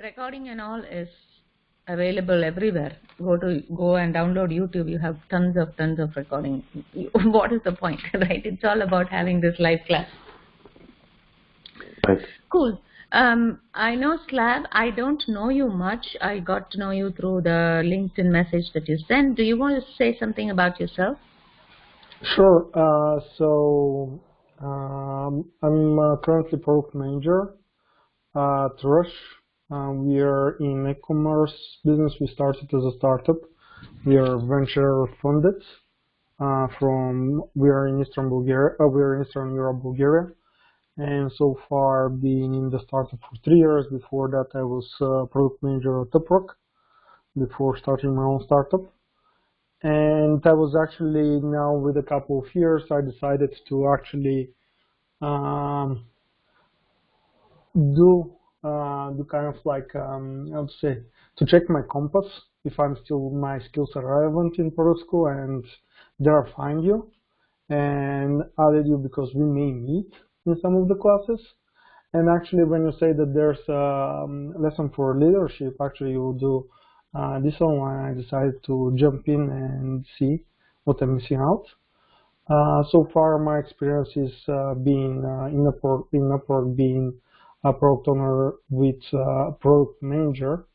recording and all is available everywhere. Go and download YouTube. You have tons of recording. What is the point, right? It's all about having this live class. Right. Cool. I know Slav. I don't know you much. I got to know you through the LinkedIn message that you sent. Do you want to say something about yourself? Sure. I'm currently product manager at Rush. We are in e-commerce business. We started as a startup. We are venture funded. We are in Eastern Bulgaria. We are in Eastern Europe, Bulgaria, and so far been in the startup for 3 years. Before that, I was product manager at Upwork before starting my own startup. And I was actually now with a couple of years, I decided to actually do kind of like I would say to check my compass if my skills are relevant in product school, and there I find you and added you because we may meet in some of the classes. And actually, when you say that there's a lesson for leadership, actually you will do this online. I decided to jump in and see what I'm missing out. So far, my experience is being in Upwork, being a product owner with product manager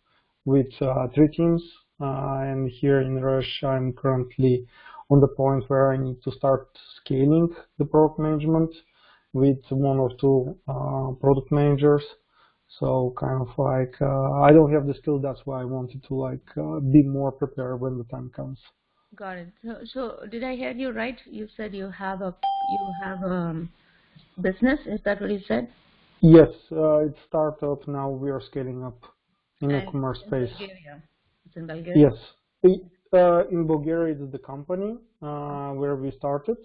with 3 teams. And here in Rush, I'm currently on the point where I need to start scaling the product management with 1 or 2 product managers. So kind of like I don't have the skill. That's why I wanted to like be more prepared when the time comes. Got it. So did I hear you right? You said you have a business. Is that what you said? Yes, it's startup. Now we are scaling up in And e-commerce space. Bulgaria. It's in Bulgaria. Yes, in Bulgaria it is the company where we started.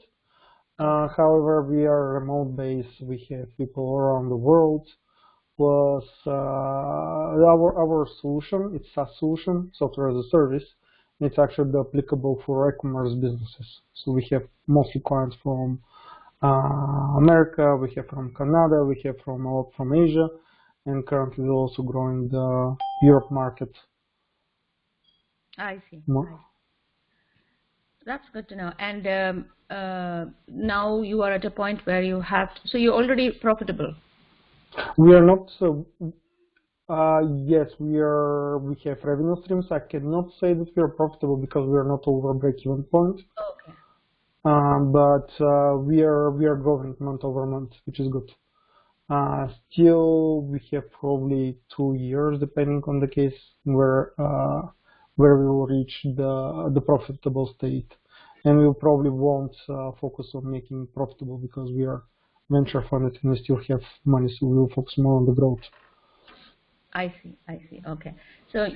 However, we are remote based. We have people around the world. Plus, our solution, it's a solution, software as a service. It's actually applicable for e-commerce businesses. So we have mostly clients from America, we have from Canada, we have from Asia, and currently we're also growing the Europe market. I see. That's good to know. And now you are at a point where you have, so you're already profitable. We are not. Yes, we are. We have revenue streams. I cannot say that we are profitable because we are not over break-even point. Okay. But we are growing month over month, which is good. Still, we have probably 2 years, depending on the case, where we will reach the profitable state, and we probably won't focus on making profitable because we are venture funded and we still have money, so we will focus more on the growth. I see. Okay. So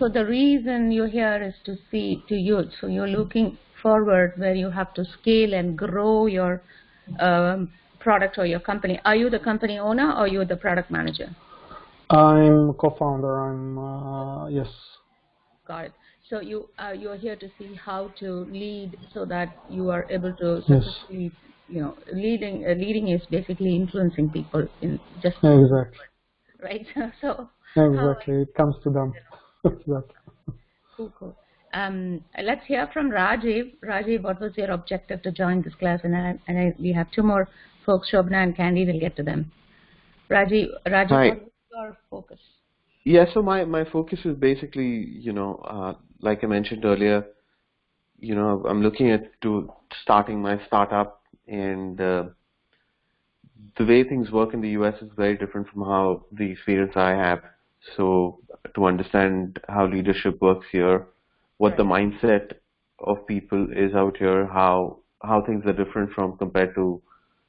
the reason you're here is to you. So you're looking forward where you have to scale and grow your product or your company. Are you the company owner or you're the product manager? I'm co-founder. Yes. Got it. So you're here to see how to lead so that you are able to successfully, leading is basically influencing people in just exactly. Right. So exactly, it comes to them. Cool. Let's hear from Rajiv. Rajiv, what was your objective to join this class? And we have 2 more folks, Shobna and Candy. We'll get to them. Rajiv, Hi. What is your focus? Yeah, so my focus is basically, like I mentioned earlier, I'm looking at starting my startup, and the way things work in the US is very different from how the experience I have. So to understand how leadership works here, what the mindset of people is out here, how things are different from compared to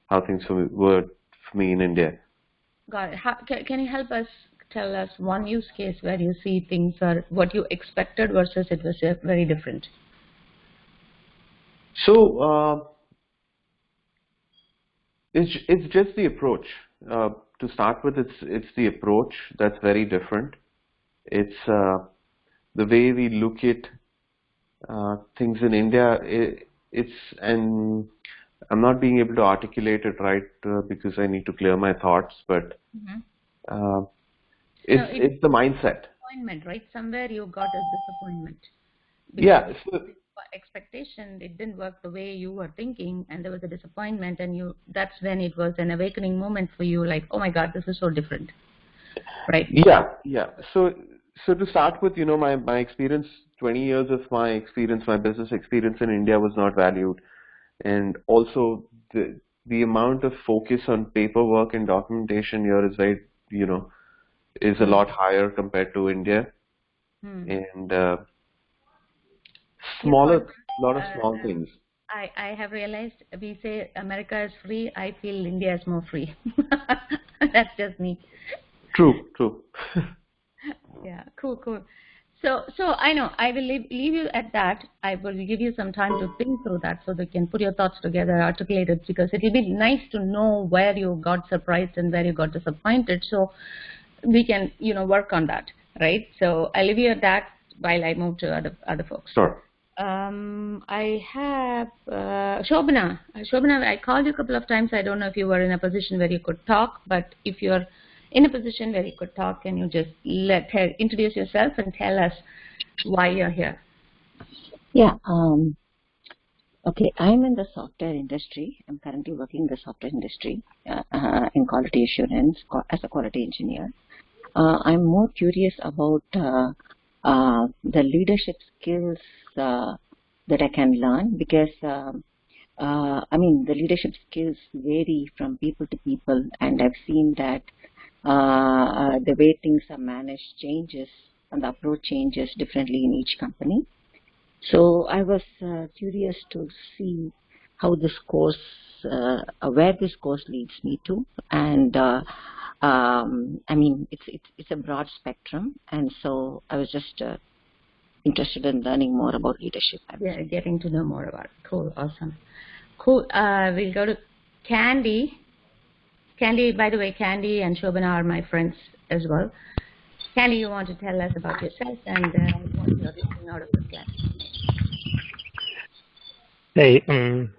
how things were for me in India. Got it. Can you help us? Tell us one use case where you see things are what you expected versus it was very different. So it's just the approach. To start with, it's the approach that's very different. It's the way we look at things in India. And I'm not being able to articulate it right because I need to clear my thoughts, but It's the mindset. Disappointment, right? Somewhere you got a disappointment. Yeah. Expectation, it didn't work the way you were thinking, and there was a disappointment, and that's when it was an awakening moment for you, like, oh my God, this is so different, right? Yeah. So to start with, my experience, 20 years of my experience, my business experience in India was not valued, and also the amount of focus on paperwork and documentation here is very, is a lot higher compared to India, and lot of small things. I have realized we say America is free. I feel India is more free. That's just me. True. Yeah, cool. So I know I will leave you at that. I will give you some time to think through that so that you can put your thoughts together, articulate it, because it will be nice to know where you got surprised and where you got disappointed, so we can work on that, right? So I'll leave you at that while I move to other folks. Sure. I have Shobana. Shobana, I called you a couple of times. I don't know if you were in a position where you could talk, but if you're in a position where you could talk, can you just introduce yourself and tell us why you're here? Yeah. Okay. I'm in the software industry. I'm currently working in the software industry in quality assurance as a quality engineer. I'm more curious about the leadership skills that I can learn, because the leadership skills vary from people to people, and I've seen that the way things are managed changes and the approach changes differently in each company. So I was curious to see how this course, where this course leads me to, and it's a broad spectrum, and so I was just interested in learning more about leadership. Yeah, getting to know more about it. Cool, awesome. Cool. We'll go to Candy. Candy, by the way, Candy and Shobana are my friends as well. Candy, you want to tell us about yourself and what you're reaching out of the class? Hey, I'm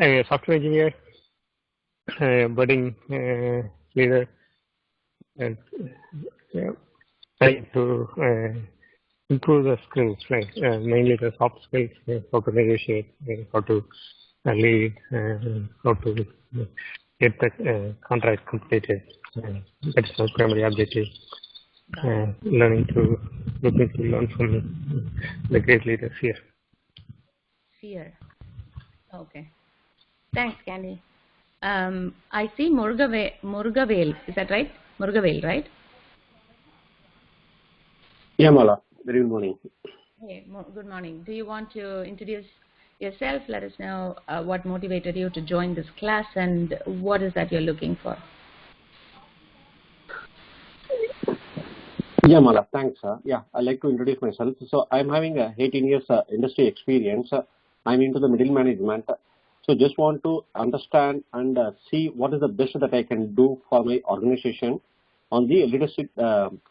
a software engineer, budding leader, and trying to improve the skills, right? Mainly the soft skills, how to negotiate, how to lead, how to get the contract completed. That's my primary objective. Looking to learn from the great leaders here. Okay. Thanks, Candy. I see Murugavel. Is that right? Murugavel, right? Yeah, Mala. Very good morning. Hey, good morning. Do you want to introduce yourself? Let us know what motivated you to join this class and what is that you're looking for. Yeah, Mala. Thanks. Yeah, I'd like to introduce myself. So I'm having 18 years industry experience. I'm into the middle management. So just want to understand and see what is the best that I can do for my organization on the leadership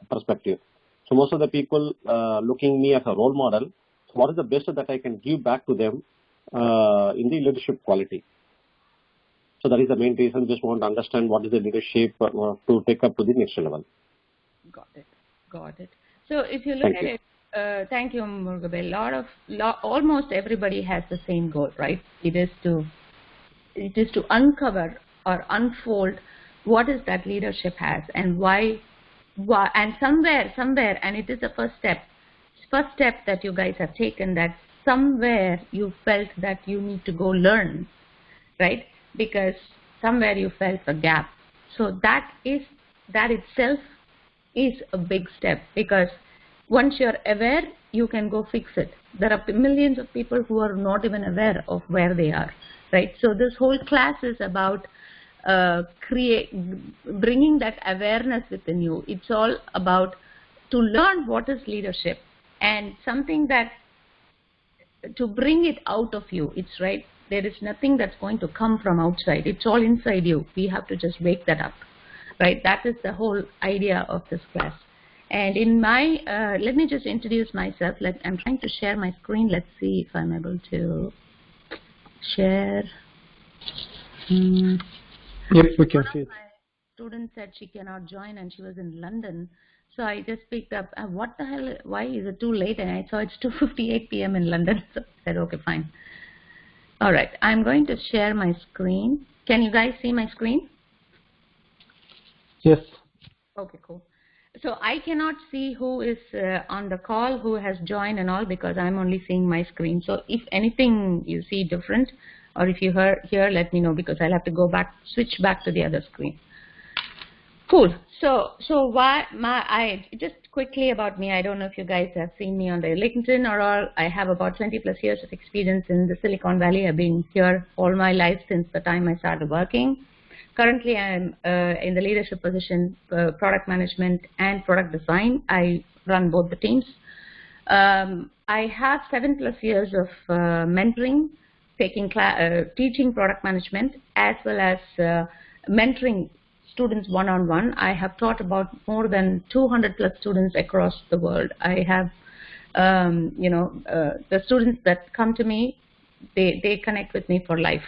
perspective. So most of the people looking me as a role model. So what is the best that I can give back to them in the leadership quality? So that is the main reason. Just want to understand what is the leadership to take up to the next level. Got it. So if you look at it, thank you, Murugavel. Almost everybody has the same goal, right? It is to uncover or unfold what is that leadership has and why, and somewhere, and it is the first step that you guys have taken, that somewhere you felt that you need to go learn, right? Because somewhere you felt a gap. So that itself is a big step, because once you're aware, you can go fix it. There are millions of people who are not even aware of where they are, right? So this whole class is about bringing that awareness within you. It's all about to learn what is leadership and something that to bring it out of you. It's right. There is nothing that's going to come from outside. It's all inside you. We have to just wake that up, right? That is the whole idea of this class. And in my, let me just introduce myself. I'm trying to share my screen. Let's see if I'm able to share. Yep, we can see it. student said she cannot join and she was in London. So I just picked up, what the hell, why is it too late? And I saw it's 2:58 p.m. in London. So I said, okay, fine. All right, I'm going to share my screen. Can you guys see my screen? Yes. Okay, cool. So I cannot see who is on the call, who has joined and all, because I'm only seeing my screen. So if anything you see different, or if you hear, let me know, because I'll have to go back, switch back to the other screen. Cool. So just quickly about me. I don't know if you guys have seen me on the LinkedIn or all. I have about 20+ years of experience in the Silicon Valley. I've been here all my life since the time I started working. Currently, I'm in the leadership position, product management and product design. I run both the teams. I have 7+ years of mentoring, teaching product management, as well as mentoring students one-on-one. I have taught about more than 200+ students across the world. I have, the students that come to me, they connect with me for life.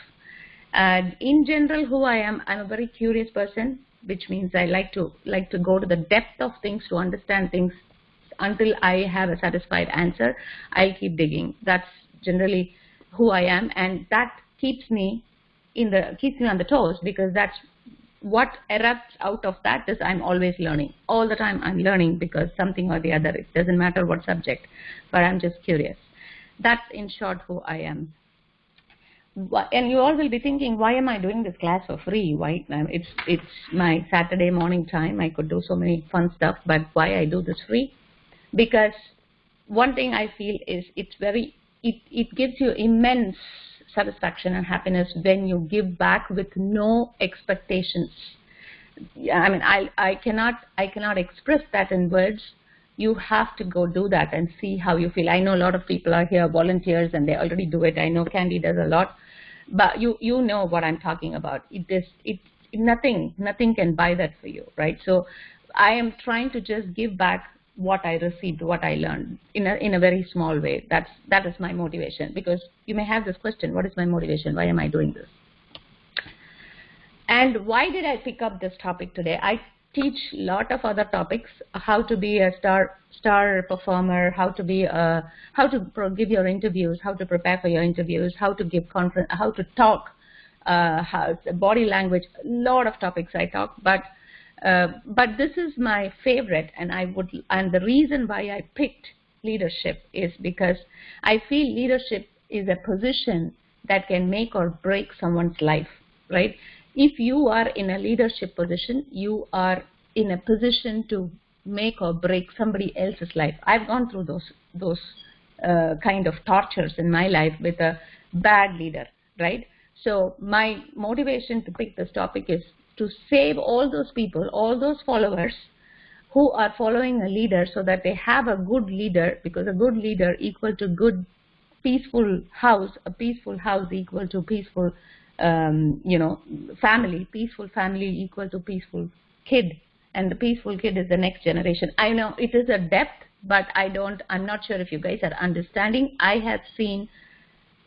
And in general, who I am, I'm a very curious person, which means I like to go to the depth of things to understand things until I have a satisfied answer. I keep digging. That's generally who I am, and that keeps me on the toes, because that's what erupts out of that is I'm always learning. All the time I'm learning, because something or the other, it doesn't matter what subject, but I'm just curious. That's in short who I am. And you all will be thinking, why am I doing this class for free? Why? It's my Saturday morning time. I could do so many fun stuff, but why I do this free? Because one thing I feel is it gives you immense satisfaction and happiness when you give back with no expectations. I mean, I cannot express that in words. You have to go do that and see how you feel. I know a lot of people are here, volunteers, and they already do it. I know Candy does a lot, but you know what I'm talking about. Nothing can buy that for you, right? So I am trying to just give back what I received, what I learned in a very small way. That is my motivation. Because you may have this question, what is my motivation? Why am I doing this? And why did I pick up this topic today? I teach a lot of other topics, how to be a star performer, how to give your interviews, how to prepare for your interviews, how to give conference, how to talk, body language, a lot of topics I talk, but this is my favorite, and the reason why I picked leadership is because I feel leadership is a position that can make or break someone's life, right? If you are in a leadership position, you are in a position to make or break somebody else's life. I've gone through those kind of tortures in my life with a bad leader, right? So my motivation to pick this topic is to save all those people, all those followers who are following a leader, so that they have a good leader, because a good leader equal to good peaceful house, a peaceful house equal to peaceful family, peaceful family equal to peaceful kid, and the peaceful kid is the next generation. I know it is a depth, but I'm not sure if you guys are understanding. I have seen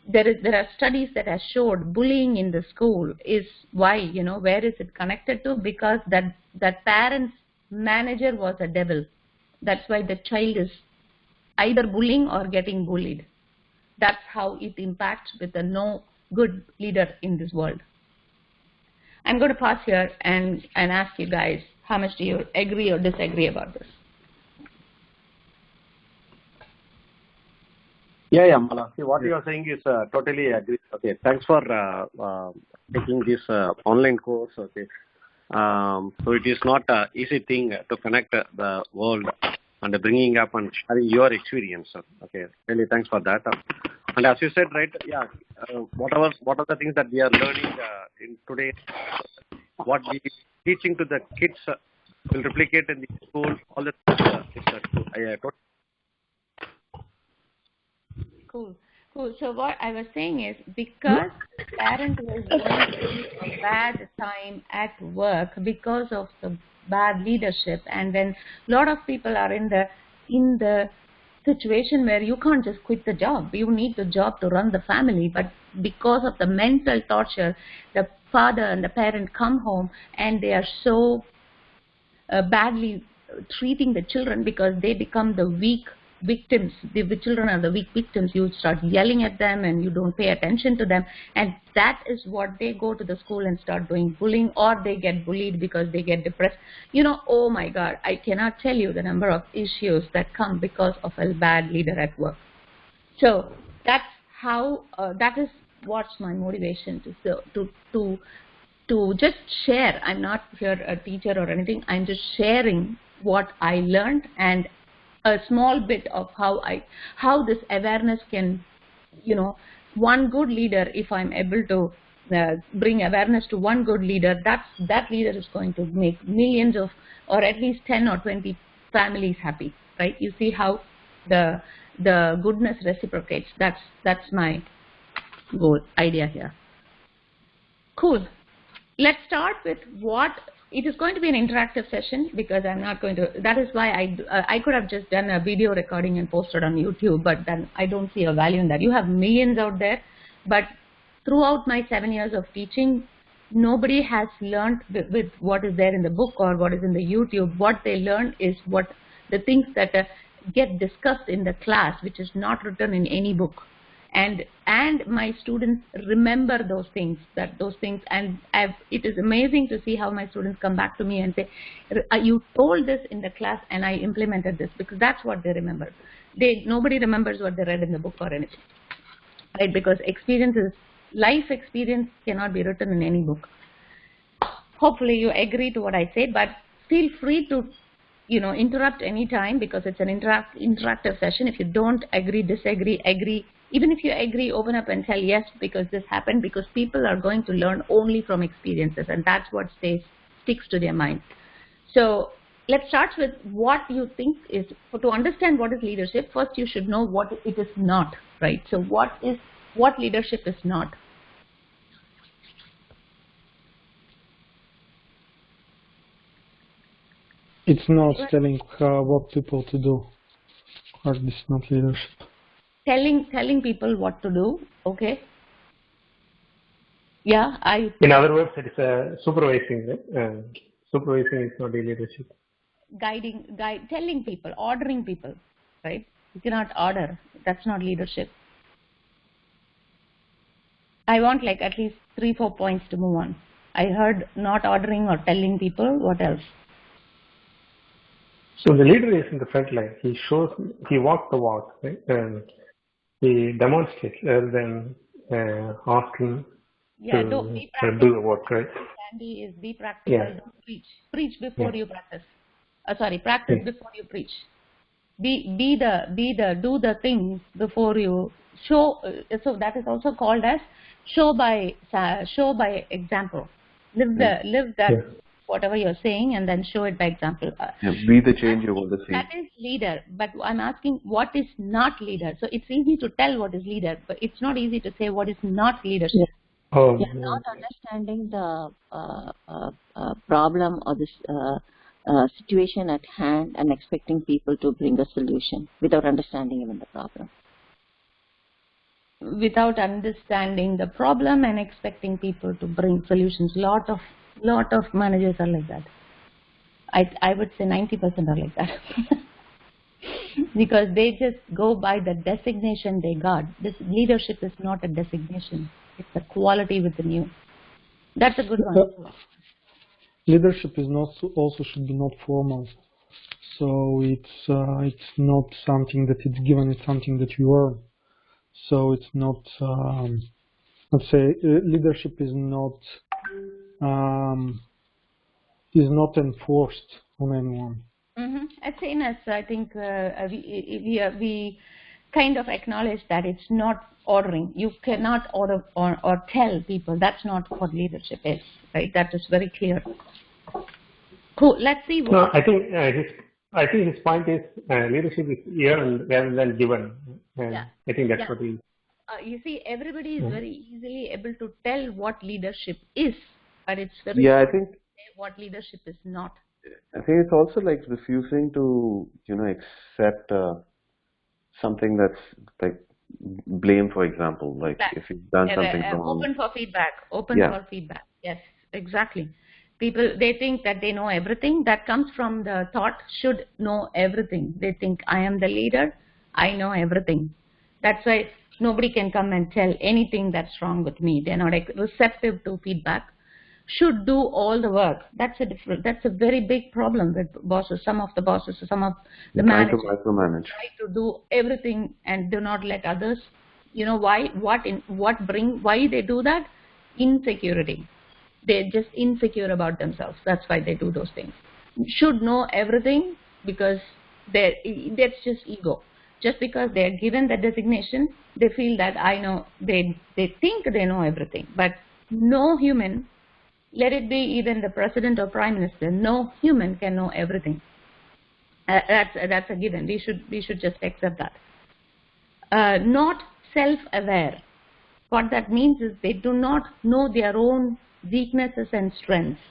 there are studies that have showed bullying in the school is why, where is it connected to? Because that parent's manager was a devil. That's why the child is either bullying or getting bullied. That's how it impacts with a no good leader in this world. I'm going to pause here and ask you guys, how much do you agree or disagree about this? Yeah, Mala. See, what you are saying is totally agree. Okay, thanks for taking this online course. Okay, so it is not an easy thing to connect the world and bringing up and sharing your experience. Okay, really thanks for that. And as you said, right? Yeah, what are the things that we are learning in today? What we teaching to the kids will replicate in the school. All that is true. Cool. So what I was saying is, because the parent was going through a bad time at work because of the bad leadership, and then a lot of people are in the situation where you can't just quit the job. You need the job to run the family, but because of the mental torture, the father and the parent come home and they are so badly treating the children because they become the weak victims. The children are the weak victims. You start yelling at them and you don't pay attention to them, and that is what they go to the school and start doing bullying, or they get bullied because they get depressed. Oh my God, I cannot tell you the number of issues that come because of a bad leader at work. So that's how that is what's my motivation to just share. I'm not here a teacher or anything. I'm just sharing what I learned and a small bit of how this awareness can, one good leader, if I'm able to bring awareness to one good leader, that leader is going to make millions of, or at least 10 or 20 families happy, right? You see how the goodness reciprocates. That's my goal idea here. Cool. Let's start with what it is going to be an interactive session, because I'm not going to. That is why I could have just done a video recording and posted on YouTube, but then I don't see a value in that. You have millions out there, but throughout my 7 years of teaching, nobody has learned with what is there in the book or what is in the YouTube. What they learn is what the things that get discussed in the class, which is not written in any book. And my students remember those things, and it is amazing to see how my students come back to me and say, you told this in the class and I implemented this, because that's what they remember. Nobody remembers what they read in the book or anything, right? Because life experience cannot be written in any book. Hopefully you agree to what I said, but feel free to interrupt anytime, because it's an interactive session. If you don't agree, disagree, agree. Even if you agree, open up and tell yes, because this happened, because people are going to learn only from experiences, and that's what sticks to their mind. So let's start with what you think is, to understand what is leadership, first you should know what it is not, right? So what leadership is not? It's not telling what people to do, or it's not leadership. Telling people what to do, okay? Yeah, In other words, it is supervising, right? Supervising is not leadership. Telling people, ordering people, right? You cannot order. That's not leadership. I want like at least 3-4 points to move on. I heard not ordering or telling people. What else? So the leader is in the front line. He walks the walk, right? He demonstrates rather than asking to do the work, right? Sandy is be practical, don't preach. Preach before you practice. Practice before you preach. Do the things before you show. So that is also called as show by example. Live that whatever you're saying, and then show it by example. Be the change you want to see. That is leader, but I'm asking what is not leader. So it's easy to tell what is leader, but it's not easy to say what is not leadership. You're not understanding the problem or the situation at hand and expecting people to bring a solution without understanding even the problem. Without understanding the problem and expecting people to bring solutions. Lot of managers are like that. I would say 90% are like that. Because they just go by the designation they got. This leadership is not a designation. It's a quality within you. That's a good one. Leadership is also should be not formal. So it's not something that it's given. It's something that you earn. So it's not. Let's say leadership is not enforced on anyone. As same as I think we kind of acknowledge that it's not ordering. You cannot order or tell people. That's not what leadership is, right? That is very clear. Cool. Let's see. No, I think his point is leadership is earned rather than given. I think that's what he. You see, everybody is very easily able to tell what leadership is, but it's very I hard think to say what leadership is not. I think it's also like refusing to accept something that's like blame, for example, like if you've done something wrong. Open for feedback. For feedback. Yes, exactly. People, they think that they know everything. That comes from the thought, should know everything. They think, I am the leader, I know everything. That's why nobody can come and tell anything that's wrong with me. They're not receptive to feedback. Should do all the work. That's a very big problem with bosses. Some of the bosses, some of the managers try to do everything and do not let others. You know why? Why they do that? Insecurity. They're just insecure about themselves. That's why they do those things. Should know everything because that's just ego. Just because they're given the designation, they feel that I know. They think they know everything, but no human. Let it be even the president or prime minister. No human can know everything. That's a given. We should just accept that. Not self-aware. What that means is they do not know their own weaknesses and strengths.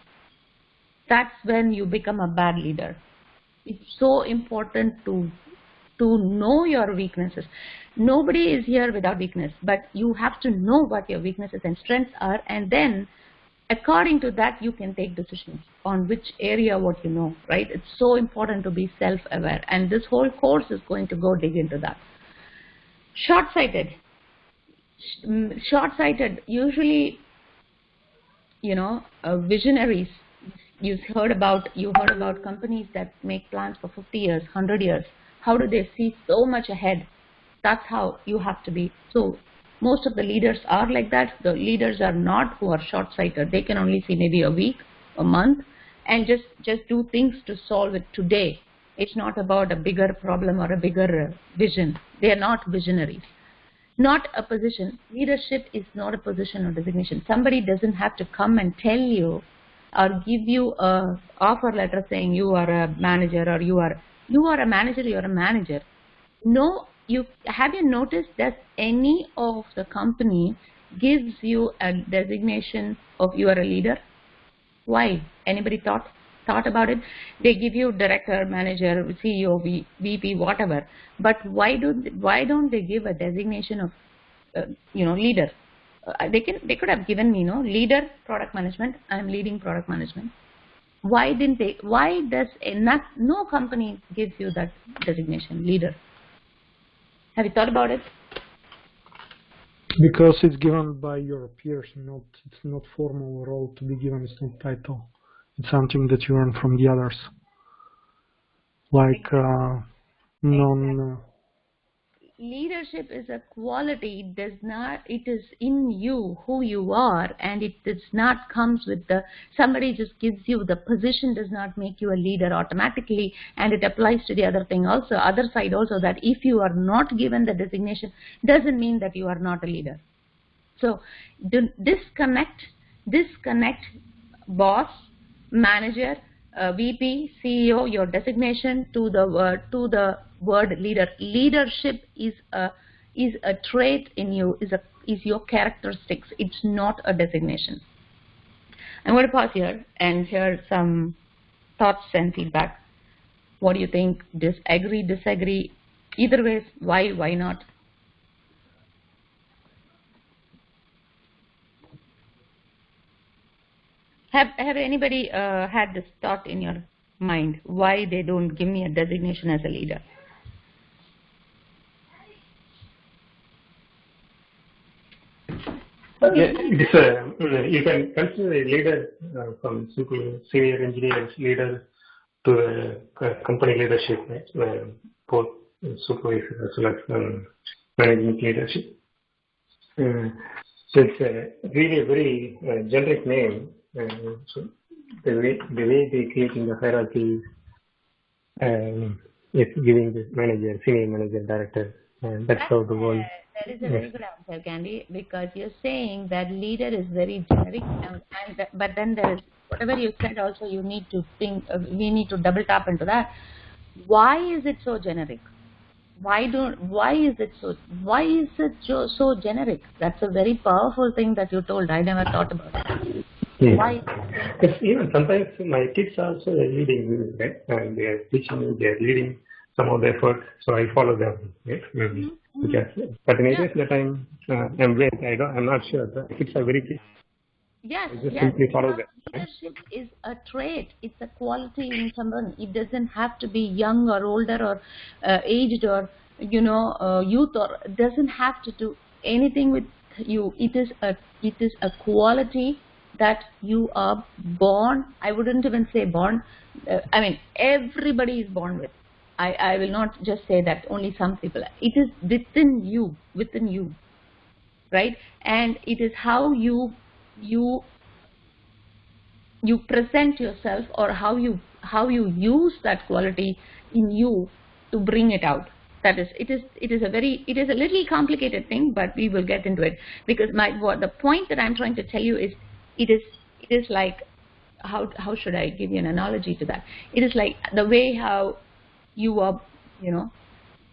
That's when you become a bad leader. It's so important to know your weaknesses. Nobody is here without weakness, but you have to know what your weaknesses and strengths are, and then according to that you can take decisions on which area what you know, right? It's so important to be self-aware, and this whole course is going to go dig into that. Short-sighted. Short-sighted, usually, you know, visionaries. You heard about companies that make plans for 50 years, 100 years. How do they see so much ahead? That's how you have to be. So most of the leaders are like that. The leaders are not who are short-sighted. They can only see maybe a week, a month, and just do things to solve it today. It's not about a bigger problem or a bigger vision. They are not visionaries. Not a position. Leadership is not a position or designation. Somebody doesn't have to come and tell you or give you a offer letter saying you are a manager or you are a manager, you're a manager. No, have you noticed that any of the company gives you a designation of you are a leader? Why? Anybody thought about it? They give you director, manager, CEO, VP, whatever. But why don't they give a designation of leader? They could have given me leader product management. I'm leading product management. Why didn't they? Why does no company gives you that designation, leader? Have you thought about it? Because it's given by your peers, it's not formal role to be given. It's not title. It's something that you earn from the others, like Leadership is a quality. It is in you, who you are, and it does not comes with somebody just gives you the position does not make you a leader automatically, and it applies to the other side also, that if you are not given the designation doesn't mean that you are not a leader. So disconnect boss, manager, VP, CEO, your designation to the word leader. Leadership is a trait in you, is your characteristics. It's not a designation. I'm going to pause here and hear some thoughts and feedback. What do you think? Agree, disagree? Either way, why not? Have anybody had this thought in your mind? Why they don't give me a designation as a leader? Yeah, you can consider a leader from simple senior engineers leader to company leadership, right? Both supervisor as well as management leadership. So it's really a very generic name. So the way they creating the hierarchy is giving the manager, senior manager, director, and that's how the world. That is a very good answer, Candy, because you're saying that leader is very generic, but then there is whatever you said also. You need to think. We need to double tap into that. Why is it so generic? Why is it so generic? That's a very powerful thing that you told. I never thought about it. Yeah. Why? Because even sometimes my kids are also leading, right? And they are teaching me, they are leading some of the effort, so I follow them, right? Maybe. Because, but in areas that I'm with, I'm not sure. The kids are very keen. Yes, I just yes. simply follow that. Right? Leadership is a trait. It's a quality in someone. It doesn't have to be young or older or aged or youth, or it doesn't have to do anything with you. It is a quality that you are born. I wouldn't even say born. I mean, everybody is born with. I will not just say that only some people. It is within you, right? And it is how you present yourself, or how you use that quality in you to bring it out. That is, it is a little complicated thing, but we will get into it, because the point that I'm trying to tell you is, it is like, how should I give you an analogy to that? It is like the way how you are,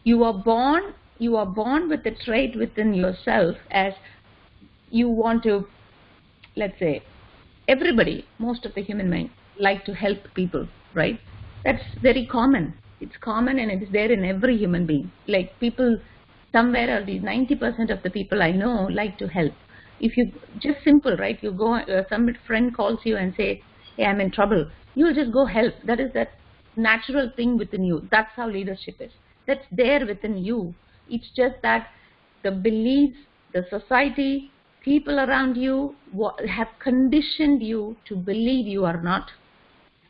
you are born with the trait within yourself, as you want to, let's say, everybody, most of the human mind, like to help people, right? That's very common. It's common, and it is there in every human being. Like, people somewhere, or the 90% of the people I know like to help. If you just simple, right? You go, some friend calls you and say, "Hey, I'm in trouble." You'll just go help. That is that natural thing within you. That's how leadership is. That's there within you. It's just that the beliefs, the society, people around you have conditioned you to believe you are not.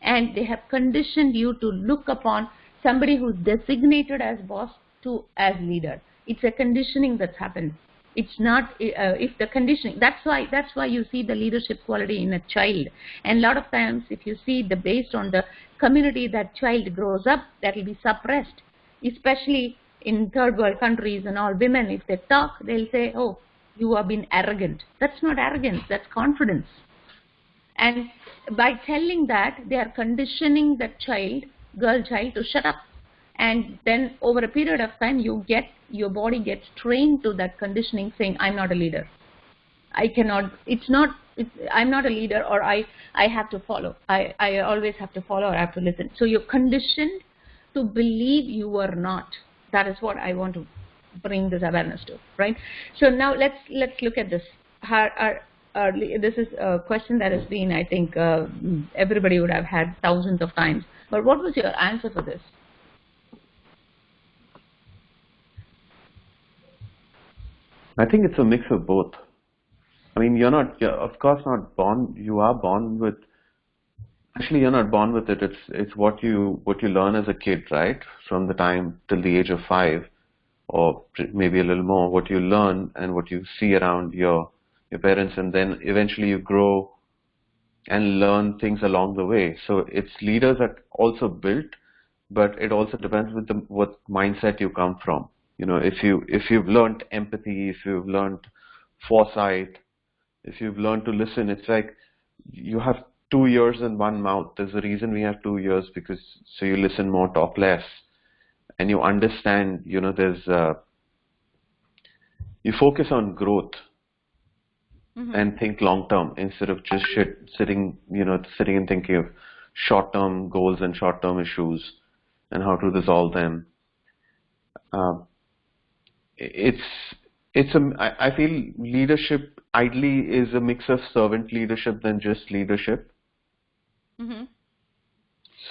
And they have conditioned you to look upon somebody who's designated as boss to as leader. It's a conditioning that's happened. It's not, if the conditioning, that's why you see the leadership quality in a child. And a lot of times, if you see based on the community that child grows up, that will be suppressed. Especially in third world countries and all, women, if they talk, they'll say, "Oh, you have been arrogant." That's not arrogance, that's confidence. And by telling that, they are conditioning that girl child, to shut up. And then over a period of time, your body gets trained to that conditioning, saying, "I'm not a leader. I cannot, I'm not a leader," or I have to follow. I always have to follow, or I have to listen. So you're conditioned to believe you are not. That is what I want to bring this awareness to, right? So now let's look at this. This is a question that has been, I think, everybody would have had thousands of times. But what was your answer for this? I think it's a mix of both. I mean, you're of course not born. You are born with. Actually, you're not born with it. It's what you learn as a kid, right? From the time till the age of 5, or maybe a little more. What you learn and what you see around your parents, and then eventually you grow and learn things along the way. So it's leaders are also built, but it also depends with what mindset you come from. If you've learned empathy, if you've learned foresight, if you've learned to listen, it's like you have 2 ears and 1 mouth. There's a reason we have 2 ears, because so you listen more, talk less, and you understand. You focus on growth. And think long term instead of just sitting and thinking of short term goals and short term issues and how to resolve them. I feel leadership ideally is a mix of servant leadership than just leadership.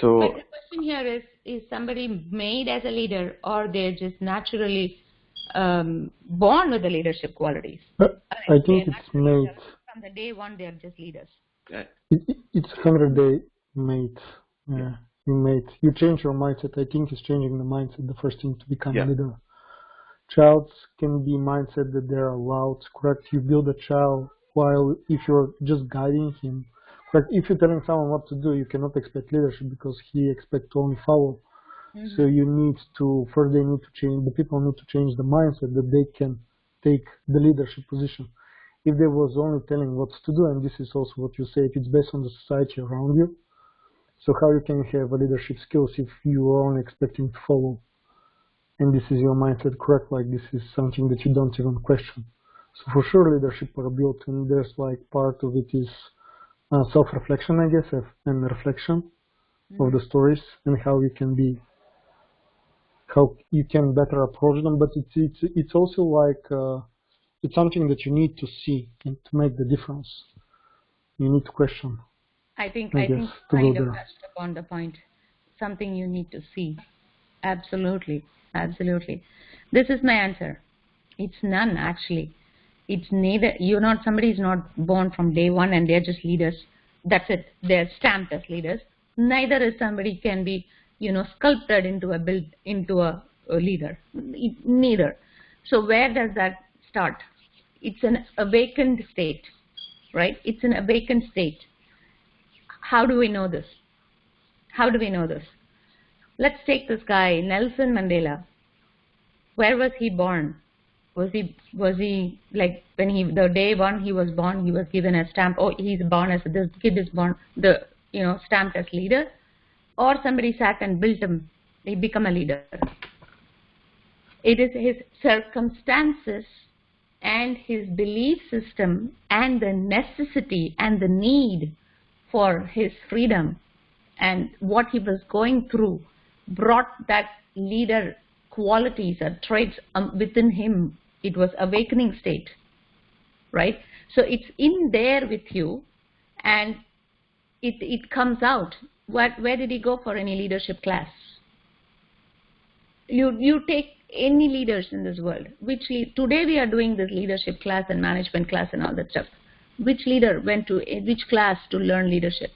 So, but the question here is somebody made as a leader, or they're just naturally born with the leadership qualities? I think it's made. From the day one, they are just leaders. It's 100-day made. You change your mindset. I think it's changing the mindset, the first thing to become a leader. Child can be mindset that they're allowed. Correct. You build a child while if you're just guiding him. Correct. If you're telling someone what to do, you cannot expect leadership, because he expects to only follow. So you need to, first they need to change, the people need to change the mindset that they can take the leadership position. If they was only telling what to do, and this is also what you say, if it's based on the society around you, so how you can have a leadership skills if you are only expecting to follow? And this is your mindset, correct? Like, this is something that you don't even question. So for sure leadership are built, and there's like part of it is self-reflection, I guess, and reflection of the stories and how you can better approach them. But it's also like it's something that you need to see and to make the difference. you need to question. I think I guess you to go kind of there. touched upon the point. Something you need to see. Absolutely, absolutely. This is my answer. It's none actually. It's neither. Somebody is not born from day one and they're just leaders. That's it. They're stamped as leaders. Neither is somebody can be, sculpted into a leader. Neither. So where does that start? It's an awakened state, right? It's an awakened state. How do we know this? How do we know this? Let's take this guy, Nelson Mandela. Where was he born? Was he like when the day one he was born, he was given a stamp? Oh, he's born as this kid is born stamped as leader, or somebody sat and built him. He become a leader. It is his circumstances and his belief system and the necessity and the need for his freedom and what he was going through brought that leader qualities or traits within him. It was awakening state, right? So it's in there with you, and it comes out. Where did he go for any leadership class? You take any leaders in this world. Today we are doing this leadership class and management class and all that stuff. Which leader went to which class to learn leadership?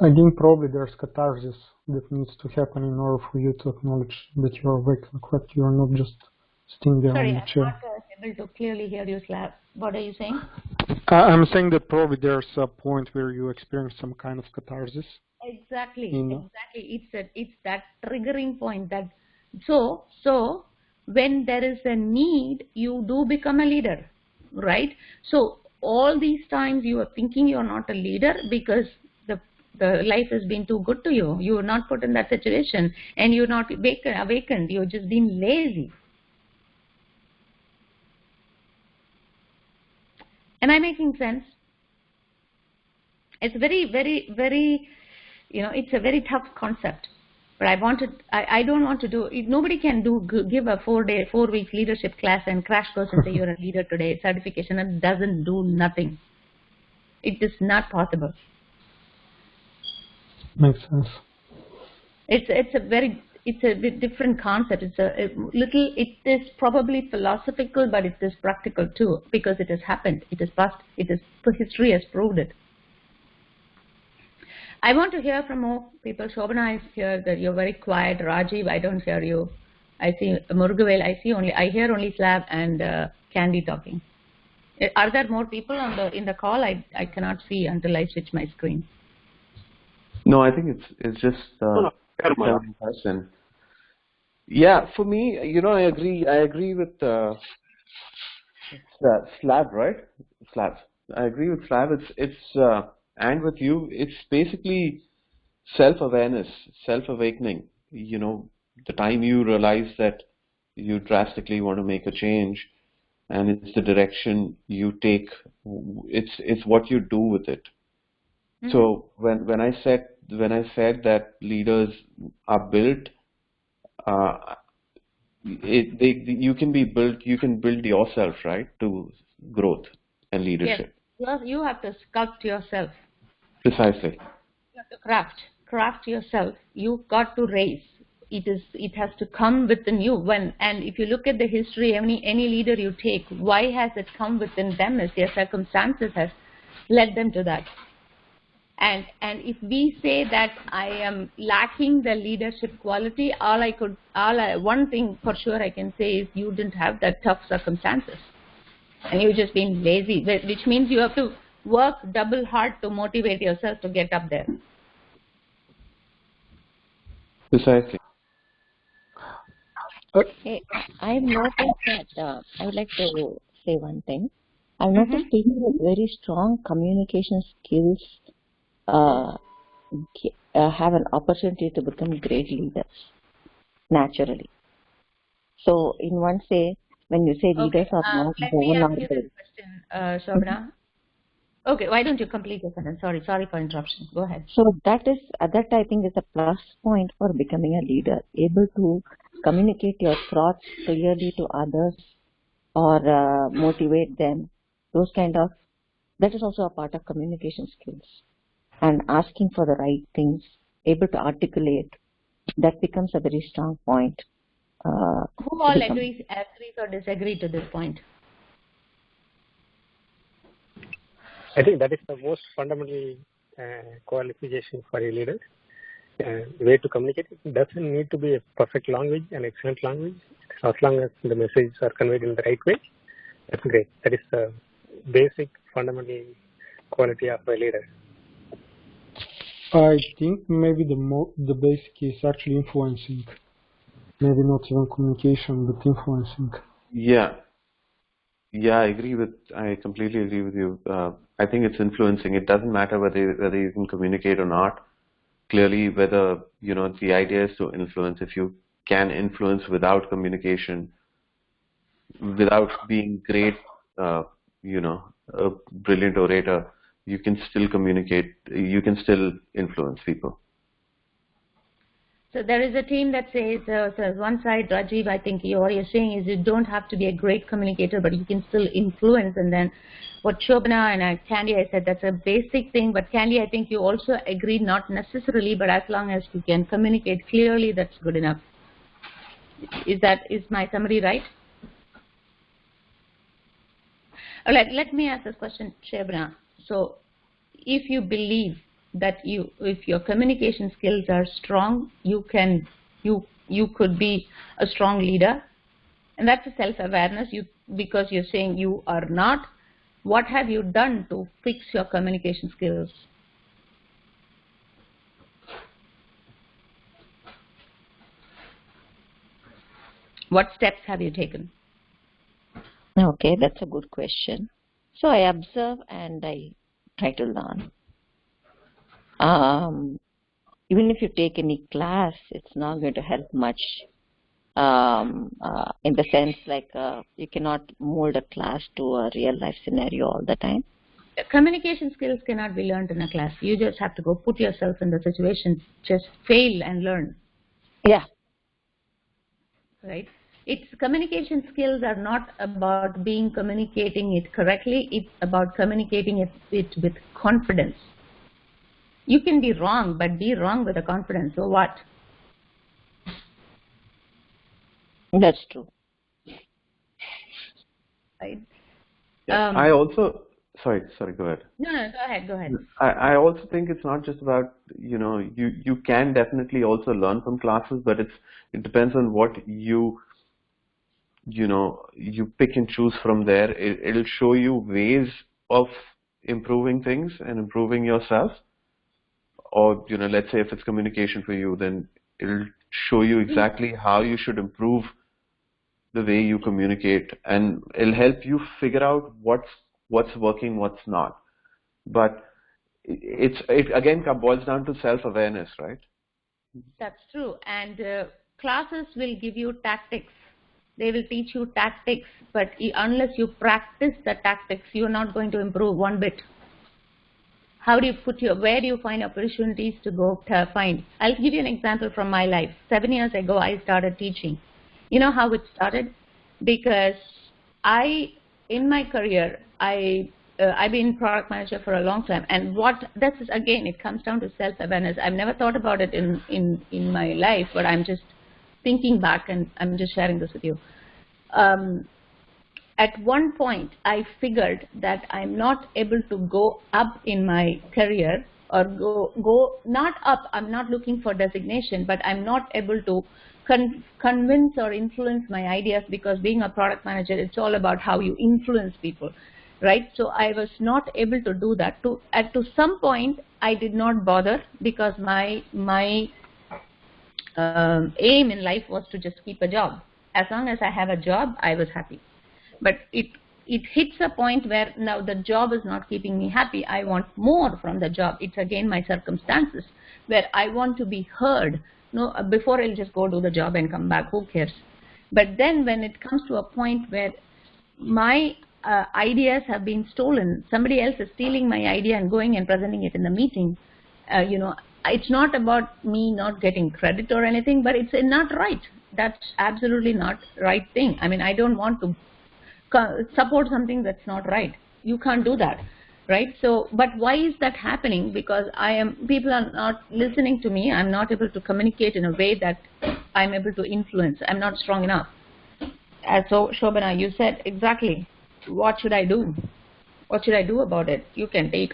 I think probably there's catharsis that needs to happen in order for you to acknowledge that you are awake and correct. You are not just sitting there Sorry, on the chair. I'm not able to clearly hear you, Slav. What are you saying? I'm saying that probably there's a point where you experience some kind of catharsis. Exactly, exactly. It's that triggering point. So when there is a need, you do become a leader, right? So all these times you are thinking you're not a leader because the life has been too good to you. You are not put in that situation, and you're not awakened. You're just being lazy. Am I making sense? It's very, very, very, it's a very tough concept. But I don't want to do, nobody can give a 4-week leadership class and crash course and say you're a leader today. Certification, it doesn't do nothing. It is not possible. Makes sense. It's a bit different concept. It is probably philosophical, but it is practical too, because it has happened. History has proved it. I want to hear from more people. Shobana is here, that you're very quiet. Rajiv, I don't hear you. I see Murugavel, I hear only Slav and Candy talking. Are there more people in the call? I cannot see until I switch my screen. No, I think it's just one person. Yeah, for me, I agree with Slab, right? Slab. I agree with Slab. It's and with you, it's basically self-awareness, self-awakening. The time you realize that you drastically want to make a change, and it's the direction you take. It's what you do with it. Mm-hmm. So when I said that leaders are built, you can be built. You can build yourself, right, to growth and leadership. Yes, you have to sculpt yourself. Precisely. You have to craft yourself. You got to raise. It has to come within you. And if you look at the history, any leader you take, why has it come within them? Is their circumstances has led them to that. And if we say that I am lacking the leadership quality, one thing for sure I can say is you didn't have that tough circumstances, and you've just been lazy, which means you have to work double hard to motivate yourself to get up there. Precisely. Okay, I've noticed that I would like to say one thing. I've noticed people with very strong communication skills have an opportunity to become great leaders naturally. So in one say, when you say leaders are not born or built. Question, Shobana. Okay, why don't you complete your sentence? Sorry for interruption. Go ahead. So that I think is a plus point for becoming a leader, able to communicate your thoughts clearly to others or motivate them those kind of, that is also a part of communication skills. And asking for the right things, able to articulate, that becomes a very strong point. Who all agrees or disagree to this point? I think that is the most fundamental qualification for a leader. Way to communicate. It doesn't need to be a perfect language, an excellent language. As long as the messages are conveyed in the right way, that's great. That is the basic fundamental quality of a leader. I think maybe the basic is actually influencing. Maybe not even communication, but influencing. Yeah, I completely agree with you. I think it's influencing. It doesn't matter whether you can communicate or not. Clearly, whether the idea is to influence. If you can influence without communication, without being great, a brilliant orator, you can still communicate. You can still influence people. So there is a team that says, one side, Rajiv, I think what you're saying is you don't have to be a great communicator, but you can still influence. And then what Shobana and Candy, I said that's a basic thing. But Candy, I think you also agree, not necessarily, but as long as you can communicate clearly, that's good enough. Is my summary right? Let me ask this question, Shobana. So if you believe that if your communication skills are strong, you could be a strong leader, and that's a self-awareness. Because you're saying you are not. What have you done to fix your communication skills? What steps have you taken? Okay, that's a good question. So I observe and I try to learn. Even if you take any class, it's not going to help much in the sense like you cannot mold a class to a real life scenario all the time. Communication skills cannot be learned in a class. You just have to go put yourself in the situation, just fail and learn. Yeah. Right? Communication skills are not about communicating it correctly. It's about communicating it with confidence. You can be wrong, but be wrong with a confidence. So what? That's true. Right. Yeah, I also sorry. Go ahead. No, go ahead. I also think it's not just about you can definitely also learn from classes, but it depends on what you pick and choose from there. It'll show you ways of improving things and improving yourself. Or let's say if it's communication for you, then it'll show you exactly how you should improve the way you communicate, and it'll help you figure out what's working, what's not. But it again boils down to self-awareness, right? That's true. And classes will give you tactics. They will teach you tactics, but unless you practice the tactics, you're not going to improve one bit. How do you where do you find opportunities to go find? I'll give you an example from my life. 7 years ago, I started teaching. You know how it started? Because in my career, I've been product manager for a long time. And this is, again, it comes down to self-awareness. I've never thought about it in my life, but I'm just thinking back and I'm just sharing this with you. At one point, I figured that I'm not able to go up in my career or go not up. I'm not looking for designation, but I'm not able to convince or influence my ideas, because being a product manager, it's all about how you influence people, right? So I was not able to do that. To some point, I did not bother, because my aim in life was to just keep a job. As long as I have a job, I was happy. But it hits a point where now the job is not keeping me happy. I want more from the job. It's again my circumstances where I want to be heard. No, before I'll just go do the job and come back. Who cares? But then when it comes to a point where my ideas have been stolen, somebody else is stealing my idea and going and presenting it in the meeting, it's not about me not getting credit or anything, but it's not right. That's absolutely not right thing. I mean, I don't want to support something that's not right. You can't do that, right? So, but why is that happening? Because people are not listening to me. I'm not able to communicate in a way that I'm able to influence. I'm not strong enough. So, Shobana, you said exactly, what should I do? What should I do about it?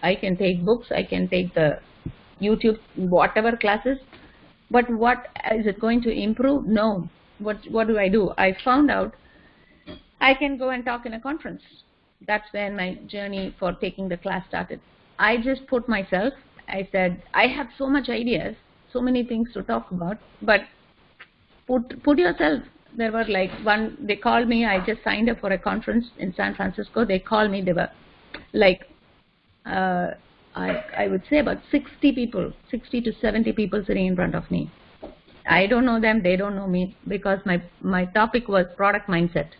I can take books, I can take the YouTube, whatever classes, but what is it going to improve? No. What do? I found out I can go and talk in a conference. That's when my journey for taking the class started. I just put myself, I said, I have so much ideas, so many things to talk about, but put yourself. There were they called me, I just signed up for a conference in San Francisco. They called me, they were I would say about 60 to 70 people sitting in front of me. I don't know them, they don't know me, because my topic was product mindset.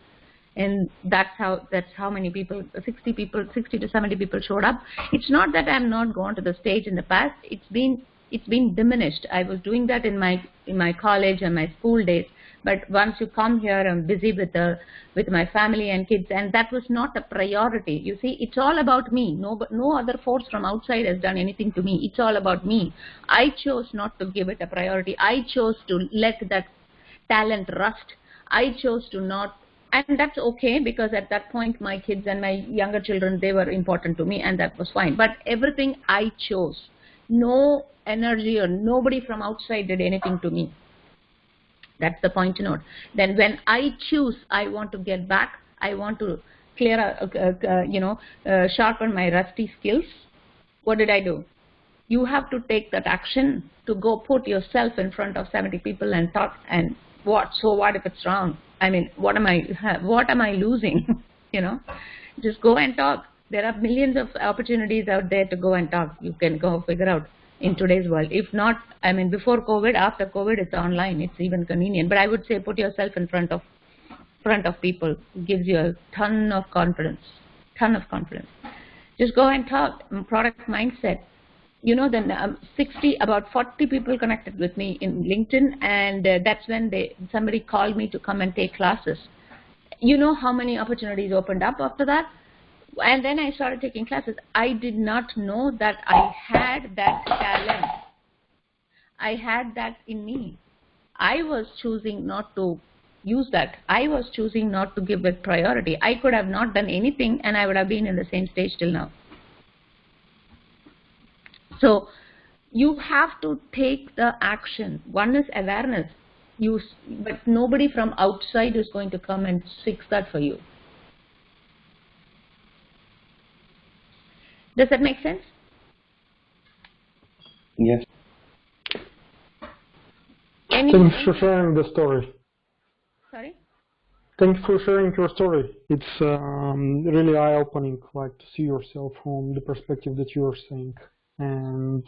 And that's how many people, 60 to 70 people showed up. It's not that I'm not gone to the stage in the past. It's been diminished. I was doing that in my college and my school days. But once you come here, I'm busy with my family and kids, and that was not a priority. You see, it's all about me. No other force from outside has done anything to me. It's all about me. I chose not to give it a priority. I chose to let that talent rust. I chose to not, and that's okay, because at that point my kids and my younger children, they were important to me, and that was fine. But everything I chose. No energy or nobody from outside did anything to me. That's the point to note. Then when I choose, I want to get back, I want to sharpen my rusty skills. What did I do? You have to take that action to go put yourself in front of 70 people and talk. And so what if it's wrong? I mean, what am I losing? Just go and talk. There are millions of opportunities out there to go and talk. You can go figure out in today's world. If not, before COVID, after COVID, it's online. It's even convenient. But I would say put yourself in front of people. It gives you a ton of confidence. Just go and talk. Product mindset. Then about 40 people connected with me in LinkedIn, and that's when somebody called me to come and take classes. You know how many opportunities opened up after that? And then I started taking classes. I did not know that I had that talent. I had that in me. I was choosing not to use that. I was choosing not to give it priority. I could have not done anything, and I would have been in the same stage till now. So you have to take the action. One is awareness. But nobody from outside is going to come and fix that for you. Does that make sense? Yes. Thanks for sharing the story. Sorry? Thanks for sharing your story. It's really eye-opening, to see yourself from the perspective that you are saying, and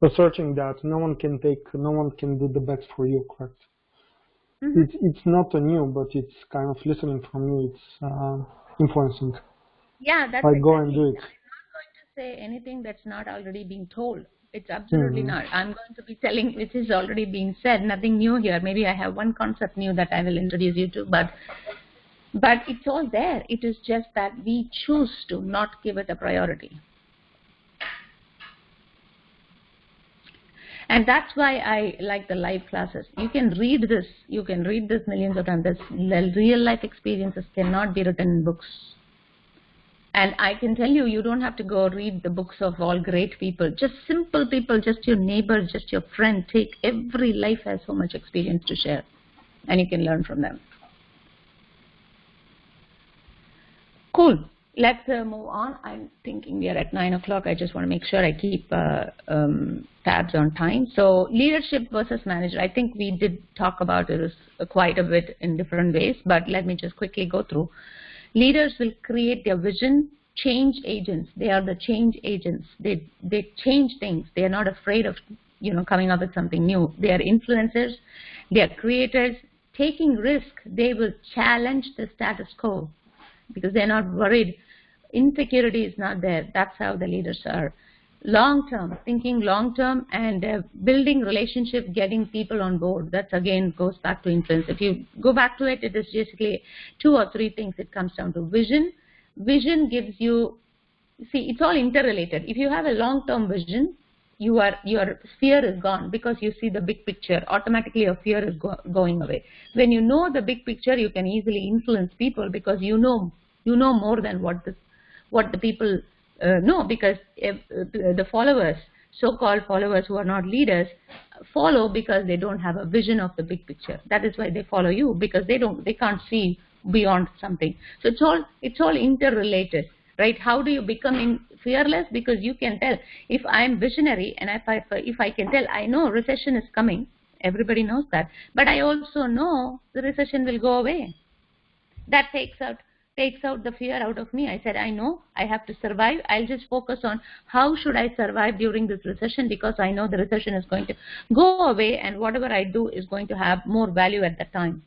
researching that no one can do the best for you, correct? Mm-hmm. It's not a new, but it's kind of listening from you. It's influencing. Yeah, that's go and do it. I'm not going to say anything that's not already being told. It's absolutely not. I'm going to be telling which is already being said. Nothing new here. Maybe I have one concept new that I will introduce you to, but it's all there. It is just that we choose to not give it a priority. And that's why I like the live classes. You can read this. You can read this millions of times. Real life experiences cannot be written in books. And I can tell you, you don't have to go read the books of all great people. Just simple people, just your neighbor, just your friend. Every life has so much experience to share, and you can learn from them. Cool. Let's move on. I'm thinking we are at 9 o'clock. I just want to make sure I keep tabs on time. So leadership versus manager. I think we did talk about this quite a bit in different ways, but let me just quickly go through. Leaders will create their vision. Change agents. They are the change agents. They change things. They are not afraid of coming up with something new. They are influencers. They are creators. Taking risk. They will challenge the status quo because they're not worried. Insecurity is not there. That's how the leaders are. Long-term, thinking long-term, and building relationship, getting people on board. That again goes back to influence. If you go back to it, it is basically 2 or 3 things. It comes down to vision, vision gives you, see, it's all interrelated. If you have a long-term vision, your fear is gone because you see the big picture. Automatically your fear is going away. When you know the big picture, you can easily influence people because you know more than what the people know, because the followers, so-called followers who are not leaders, follow because they don't have a vision of the big picture. That is why they follow you, because they can't see beyond something. So it's all interrelated, right? How do you become fearless? Because you can tell, if I am visionary and if I can tell, I know recession is coming, everybody knows that, but I also know the recession will go away. That takes out the fear out of me. I said, I know I have to survive. I'll just focus on how should I survive during this recession, because I know the recession is going to go away and whatever I do is going to have more value at that time.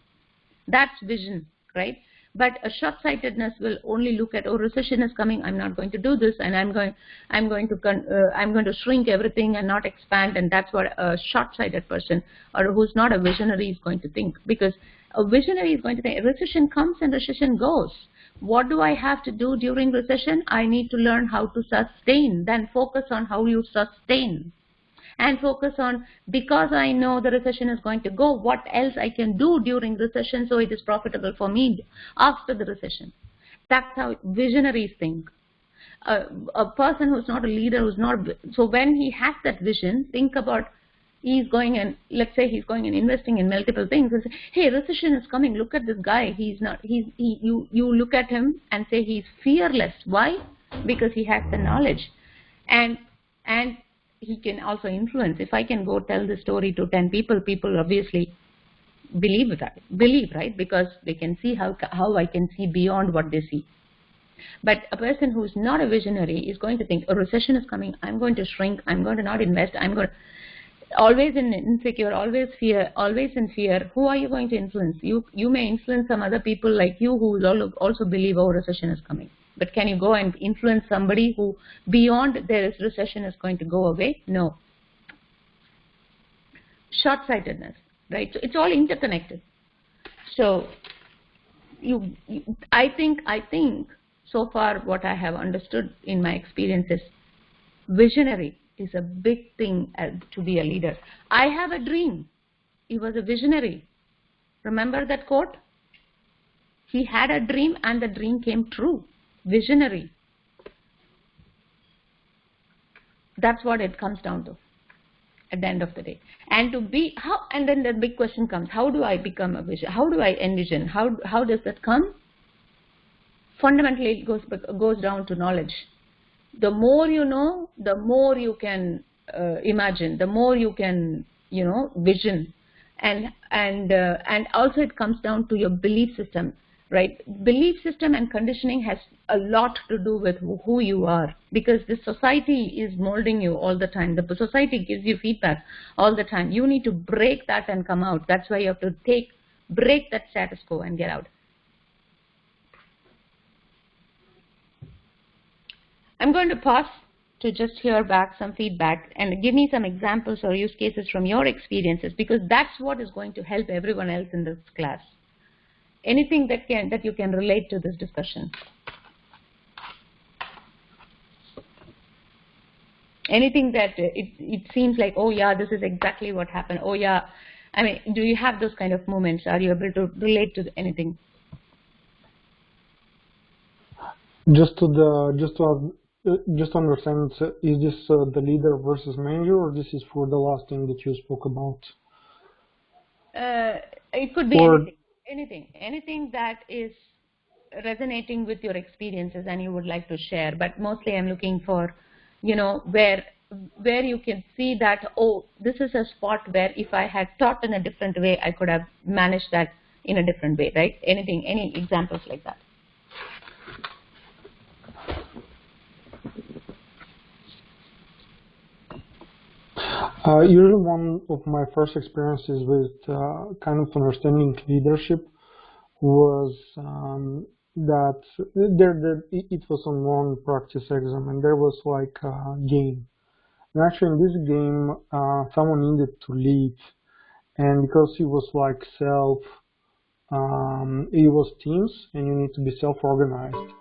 That's vision, right? But a short-sightedness will only look at, oh, recession is coming, I'm not going to do this, and I'm going to shrink everything and not expand. And that's what a short-sighted person or who's not a visionary is going to think, because a visionary is going to think, recession comes and recession goes. What do I have to do during recession? I need to learn how to sustain. Then focus on how you sustain. And focus on, because I know the recession is going to go, what else I can do during recession so it is profitable for me after the recession. That's how visionaries think. A person who's not a leader, so when he has that vision, think about, he's going and, let's say he's going and investing in multiple things and say, hey, recession is coming, look at this guy, you look at him and say he's fearless. Why? Because he has the knowledge. And he can also influence. If I can go tell the story to 10 people, people obviously believe, right? Because they can see how I can see beyond what they see. But a person who's not a visionary is going to think, a recession is coming, I'm going to shrink, I'm going to not invest, I'm going to always insecure, always in fear. Who are you going to influence? You may influence some other people like you who will also believe, oh, recession is coming. But can you go and influence somebody who beyond there is recession is going to go away? No. Short-sightedness, right? So it's all interconnected. So I think so far what I have understood in my experience is visionary is a big thing to be a leader. I have a dream. He was a visionary. Remember that quote? He had a dream and the dream came true. Visionary. That's what it comes down to at the end of the day. And then the big question comes, how do I become a vision? How do I envision? How does that come? Fundamentally, it goes down to knowledge. The more you know, the more you can imagine, the more you can, vision. And also it comes down to your belief system. Right? Belief system and conditioning has a lot to do with who you are, because the society is molding you all the time. The society gives you feedback all the time. You need to break that and come out. That's why you have to break that status quo and get out. I'm going to pause to just hear back some feedback and give me some examples or use cases from your experiences, because that's what is going to help everyone else in this class. Anything that you can relate to this discussion. Anything that it seems like, oh yeah, this is exactly what happened. Oh yeah, I mean, do you have those kind of moments? Are you able to relate to anything? Just to understand, is this the leader versus manager, or this is for the last thing that you spoke about? It could be anything that is resonating with your experiences and you would like to share. But mostly I'm looking for, where you can see that, oh, this is a spot where if I had thought in a different way, I could have managed that in a different way, right? Any examples like that? Usually one of my first experiences with kind of understanding leadership was that it was on one practice exam, and there was like a game. And actually in this game, someone needed to lead, and because it was like it was teams, and you need to be self-organized.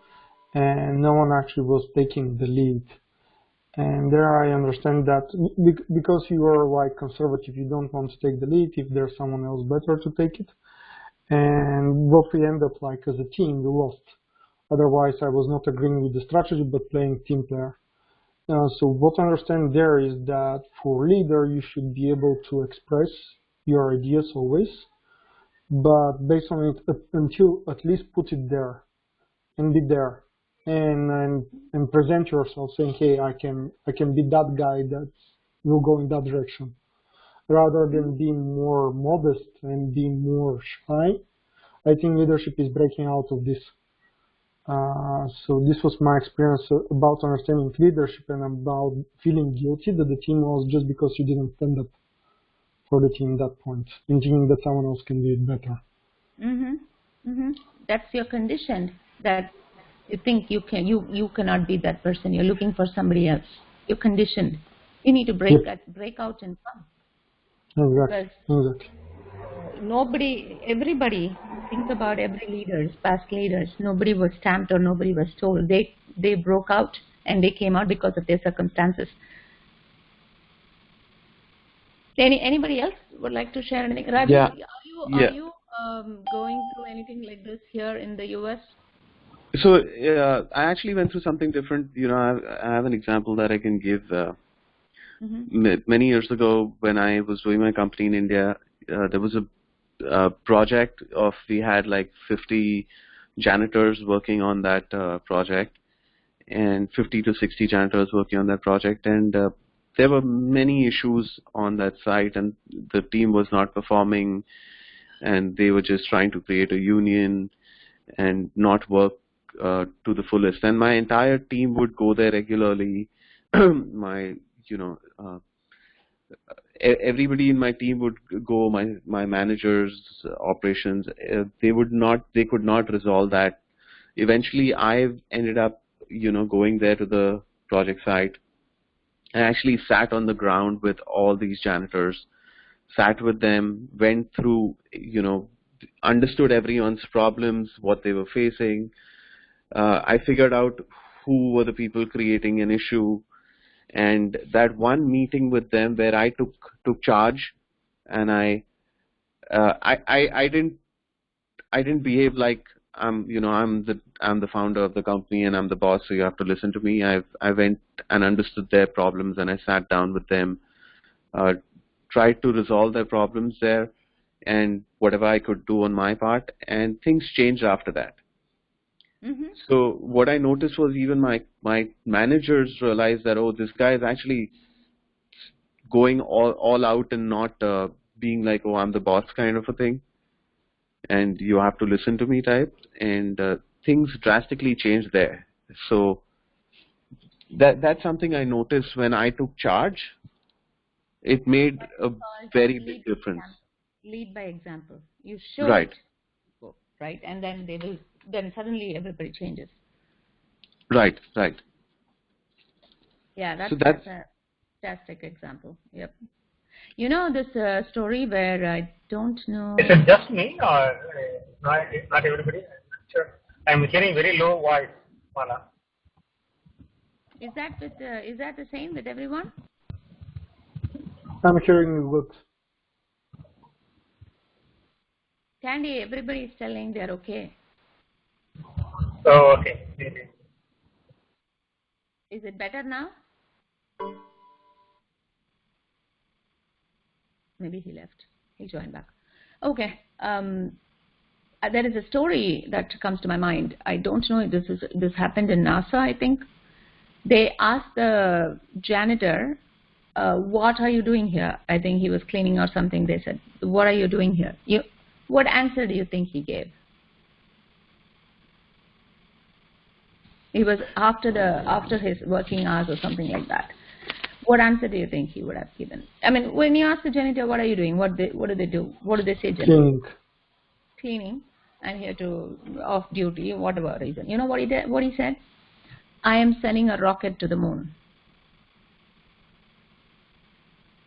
and no one actually was taking the lead. And there I understand that because you are like conservative, you don't want to take the lead if there's someone else better to take it. And what we end up like as a team, we lost. Otherwise, I was not agreeing with the strategy, but playing team player. So what I understand there is that for leader, you should be able to express your ideas always, but based on it until at least put it there and be there and present yourself saying, hey, I can be that guy that will go in that direction, rather than being more modest and being more shy. I think leadership is breaking out of this. So this was my experience about understanding leadership and about feeling guilty that the team was just because you didn't stand up for the team at that point and thinking that someone else can do it better. That's your condition, that you think you cannot be that person. You're looking for somebody else. You're conditioned. You need to break out and come. Exactly. Everybody, think about every leaders, past leaders, nobody was stamped or nobody was told. They broke out and they came out because of their circumstances. Anybody else would like to share anything? Raj, are you going through anything like this here in the US? So I actually went through something different. I have an example that I can give. Many years ago, when I was doing my company in India, there was a project we had like 50 janitors working on that project, and 50 to 60 janitors working on that project, and there were many issues on that site, and the team was not performing, and they were just trying to create a union and not work to the fullest. And my entire team would go there regularly. Everybody in my team would go. My managers, operations, they could not resolve that. Eventually, I ended up, going there to the project site. I actually sat on the ground with all these janitors, sat with them, went through, understood everyone's problems, what they were facing. I figured out who were the people creating an issue, and that one meeting with them where I took charge, and I didn't behave like I'm the founder of the company and I'm the boss, so you have to listen to me. I went and understood their problems, and I sat down with them, tried to resolve their problems there, and whatever I could do on my part, and things changed after that. So what I noticed was even my managers realized that, oh, this guy is actually going all out and not being like, oh, I'm the boss kind of a thing, and you have to listen to me type, and things drastically changed there. So that's something I noticed when I took charge. It made a very big difference. Lead by example. You show right. It, right, and then suddenly everybody changes. Right. Yeah, that's a fantastic example. Yep. This story where I don't know. Is it just me or not everybody? Sure. I'm hearing very low voice, Mala. Is that the same with everyone? I'm hearing you good. Candy, everybody is telling they're okay. Oh, okay. Is it better now? Maybe he left. He joined back. Okay. There is a story that comes to my mind. I don't know if this happened in NASA, I think. They asked the janitor, what are you doing here? I think he was cleaning or something. They said, what are you doing here? What answer do you think he gave? It was after his working hours or something like that. What answer do you think he would have given? I mean, when you ask the janitor, what are you doing? What do they do? What do they say, janitor? Cleaning. I'm here to off duty, whatever reason. You know what he did? What he said? I am sending a rocket to the moon.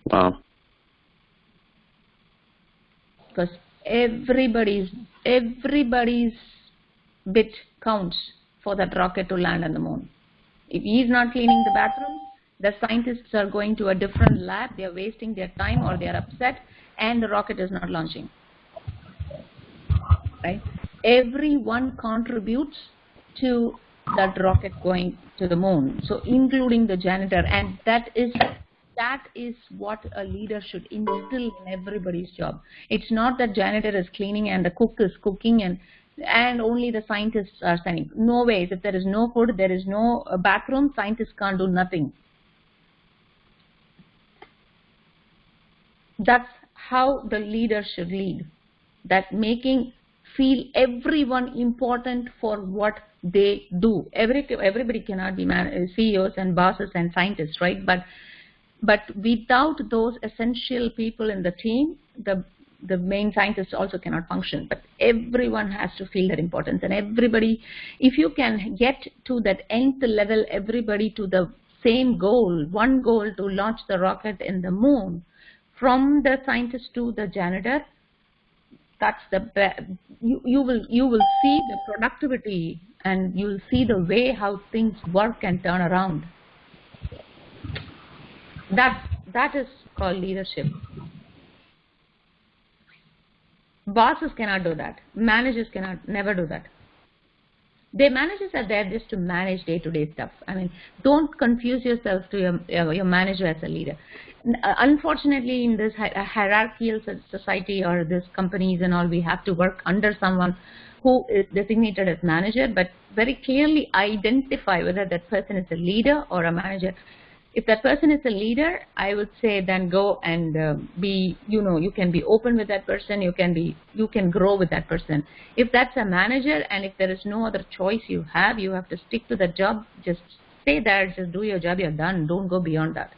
Wow. Because everybody's bit counts for that rocket to land on the moon. If he's not cleaning the bathroom, the scientists are going to a different lab, they're wasting their time or they're upset, and the rocket is not launching. Right? Everyone contributes to that rocket going to the moon, so including the janitor, and that is what a leader should instill in everybody's job. It's not that janitor is cleaning and the cook is cooking and only the scientists are standing. No ways. If there is no food, there is no bathroom, scientists can't do nothing. That's how the leader should lead. That feel everyone important for what they do. Everybody cannot be CEOs and bosses and scientists, right? But without those essential people in the team, the main scientists also cannot function. But everyone has to feel that importance, and everybody, if you can get to that nth level, everybody to the same goal, one goal to launch the rocket in the moon, from the scientist to the janitor, that's the best. You will see the productivity, and you'll see the way how things work and turn around. That is called leadership. Bosses cannot do that. Managers cannot never do that. Their managers are there just to manage day-to-day stuff. I mean, don't confuse yourself to your manager as a leader. Unfortunately, in this hierarchical society or this companies and all, we have to work under someone who is designated as manager, but very clearly identify whether that person is a leader or a manager. If that person is a leader, I would say then go and be, you can be open with that person, you can grow with that person. If that's a manager and if there is no other choice you have to stick to that job, just stay there, just do your job, you're done, don't go beyond that.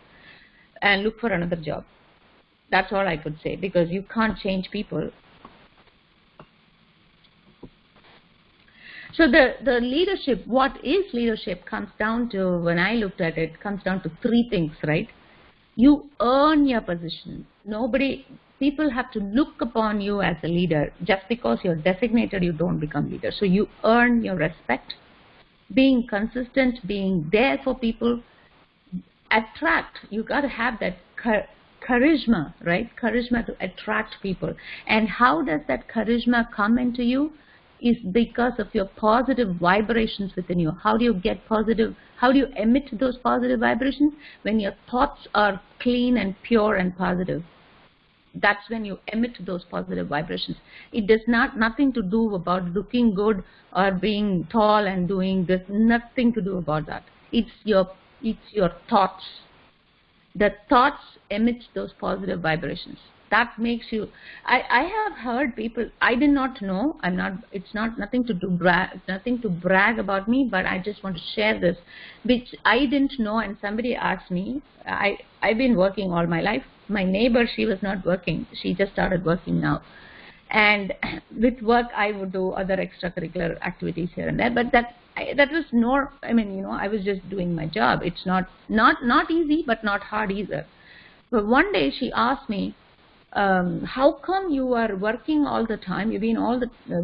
And look for another job. That's all I could say, because you can't change people. So the leadership, what is leadership, comes down to, when I looked at it, comes down to three things, right? You earn your position. People have to look upon you as a leader. Just because you're designated, you don't become leader. So you earn your respect. Being consistent, being there for people. Attract, you got to have that charisma, right? Charisma to attract people. And how does that charisma come into you? Is because of your positive vibrations within you. How do you emit those positive vibrations? When your thoughts are clean and pure and positive. That's when you emit those positive vibrations. It does nothing to do about looking good or being tall and doing this, nothing to do about that. It's your thoughts. The thoughts emit those positive vibrations. That makes you. I have heard people. I did not know. It's nothing to brag about me. But I just want to share this, which I didn't know. And somebody asked me. I've been working all my life. My neighbor, she was not working. She just started working now. And with work, I would do other extracurricular activities here and there. But that was not. I was just doing my job. It's not easy, but not hard either. But one day she asked me, how come you are working all the time? You've been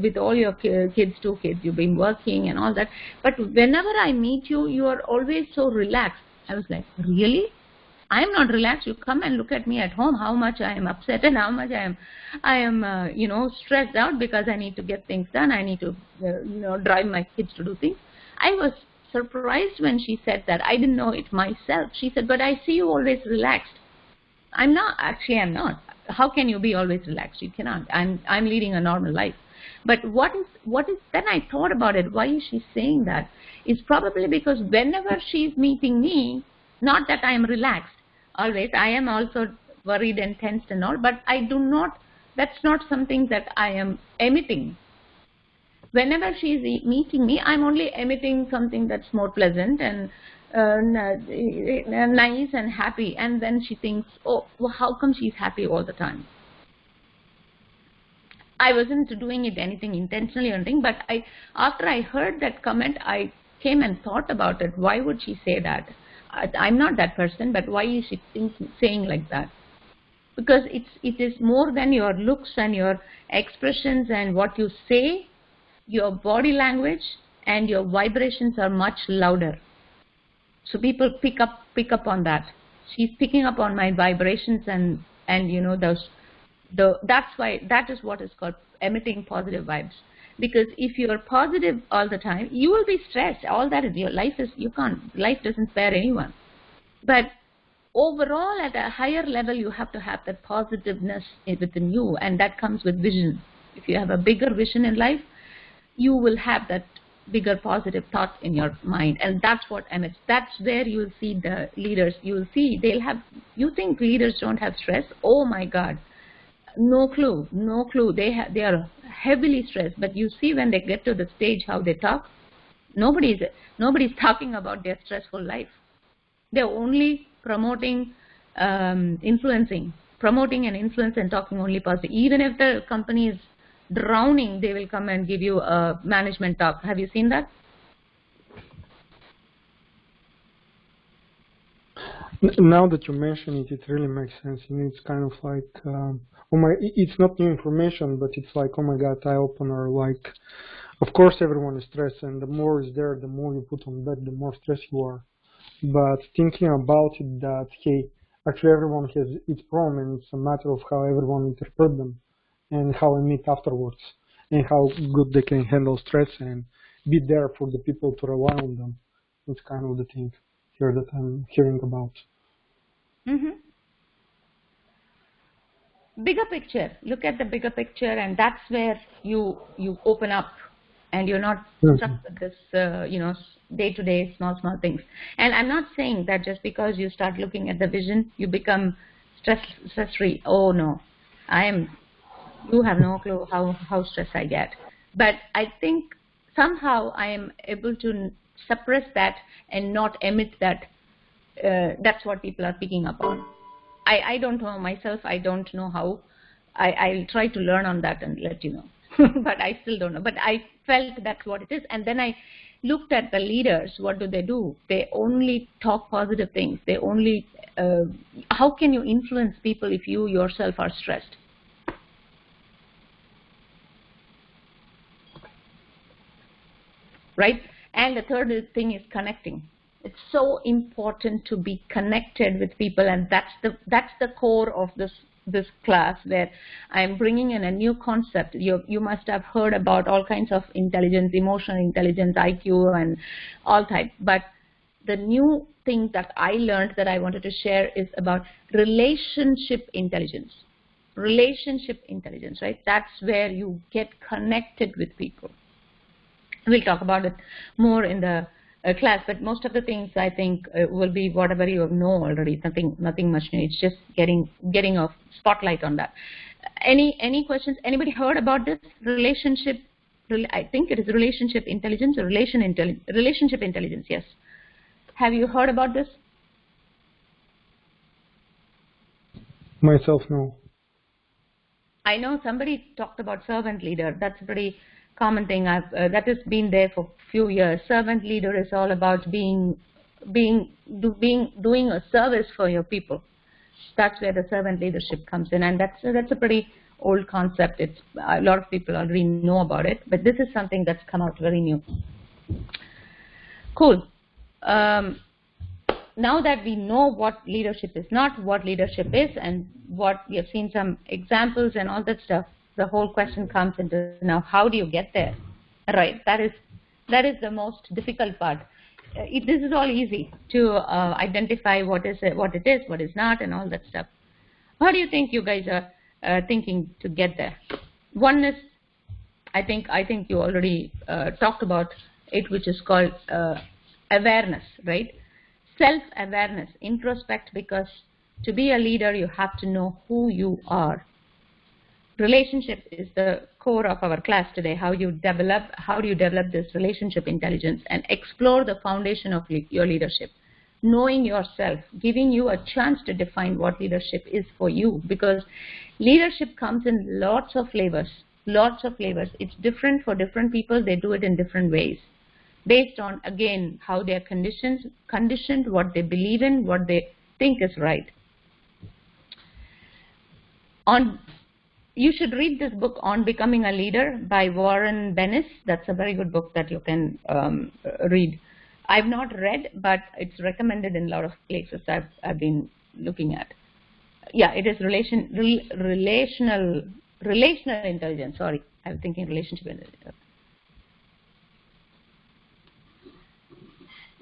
with all your kids, 2 kids, you've been working and all that. But whenever I meet you, you are always so relaxed. I was like, really? I am not relaxed. You come and look at me at home, how much I am upset and how much I am stressed out because I need to get things done. I need to, drive my kids to do things. I was surprised when she said that. I didn't know it myself. She said, but I see you always relaxed. I'm not. Actually, I'm not. How can you be always relaxed? You cannot. I'm leading a normal life. But what is then I thought about it. Why is she saying that? It's probably because whenever she's meeting me, not that I am relaxed always. I am also worried and tensed and all, but that's not something that I am emitting. Whenever she's meeting me, I'm only emitting something that's more pleasant and nice and happy, and then she thinks, oh, well, how come she's happy all the time? I wasn't doing it anything intentionally or anything, but after I heard that comment, I came and thought about it. Why would she say that? I'm not that person, but why is she saying like that? Because it is more than your looks and your expressions and what you say, your body language, and your vibrations are much louder. So people pick up on that. She's picking up on my vibrations, and you know, that's why that is what is called emitting positive vibes. Because if you are positive all the time, you will be stressed. All that is, your life is, life doesn't spare anyone. But overall, at a higher level, you have to have that positiveness within you, and that comes with vision. If you have a bigger vision in life, you will have that bigger positive thought in your mind, and that's what emits. That's where you will see the leaders. You will see they'll have. You think leaders don't have stress? Oh my God, no clue, no clue. They are heavily stressed. But you see when they get to the stage how they talk. Nobody's talking about their stressful life. They're only promoting, promoting and influence and talking only positive. Even if the company is drowning, they will come and give you a management talk. Have you seen that? Now that you mention it, it really makes sense. You know, it's kind of like, it's not new information, but it's like, oh my God, eye opener. Like, of course, everyone is stressed, and the more is there, the more you put on bed, the more stressed you are. But thinking about it, that hey, actually everyone has its problem, and it's a matter of how everyone interprets them, and how I meet afterwards, and how good they can handle stress and be there for the people to rely on them. It's kind of the thing here that I'm hearing about. Bigger picture. Look at the bigger picture, and that's where you open up, and you're not stuck with this, day-to-day small things. And I'm not saying that just because you start looking at the vision, you become stress-free. Oh no, you have no clue how stressed I get. But I think somehow I am able to suppress that and not emit that. That's what people are picking up on. I don't know myself. I don't know how. I'll try to learn on that and let you know. But I still don't know. But I felt that's what it is. And then I looked at the leaders. What do? They only talk positive things. They only, how can you influence people if you yourself are stressed? Right? And the third thing is connecting. It's so important to be connected with people, and that's the core of this class, where I'm bringing in a new concept. You must have heard about all kinds of intelligence, emotional intelligence, IQ, and all types. But the new thing that I learned that I wanted to share is about relationship intelligence. Relationship intelligence, right? That's where you get connected with people. We'll talk about it more in the class, but most of the things I think will be whatever you know already. Nothing much new. It's just getting a spotlight on that. Any questions? Anybody heard about this relationship? I think it is relationship intelligence or relationship intelligence. Yes. Have you heard about this? Myself, no. I know somebody talked about servant leader. That's a pretty common thing. That has been there for a few years. Servant leader is all about doing a service for your people. That's where the servant leadership comes in, and that's a pretty old concept. It's a lot of people already know about it, but this is something that's come out very new. Cool. Now that we know what leadership is not, what leadership is, and what we have seen some examples and all that stuff, the whole question comes into now, how do you get there? Right, that is the most difficult part. This is all easy to identify what it is, what is not, and all that stuff. How do you think you guys are thinking to get there? One is, I think you already talked about it, which is called awareness, right? Self-awareness, introspect, because to be a leader, you have to know who you are. Relationship is the core of our class today. How do you develop this relationship intelligence and explore the foundation of your leadership? Knowing yourself, giving you a chance to define what leadership is for you, because leadership comes in lots of flavors. It's different for different people. They do it in different ways, based on, again, how they are conditioned, what they believe in, what they think is right. you should read this book on becoming a leader by Warren Bennis. That's a very good book that you can read. I've not read, but it's recommended in a lot of places I've been looking at. Yeah, it is relational intelligence. Sorry, I'm thinking relationship intelligence.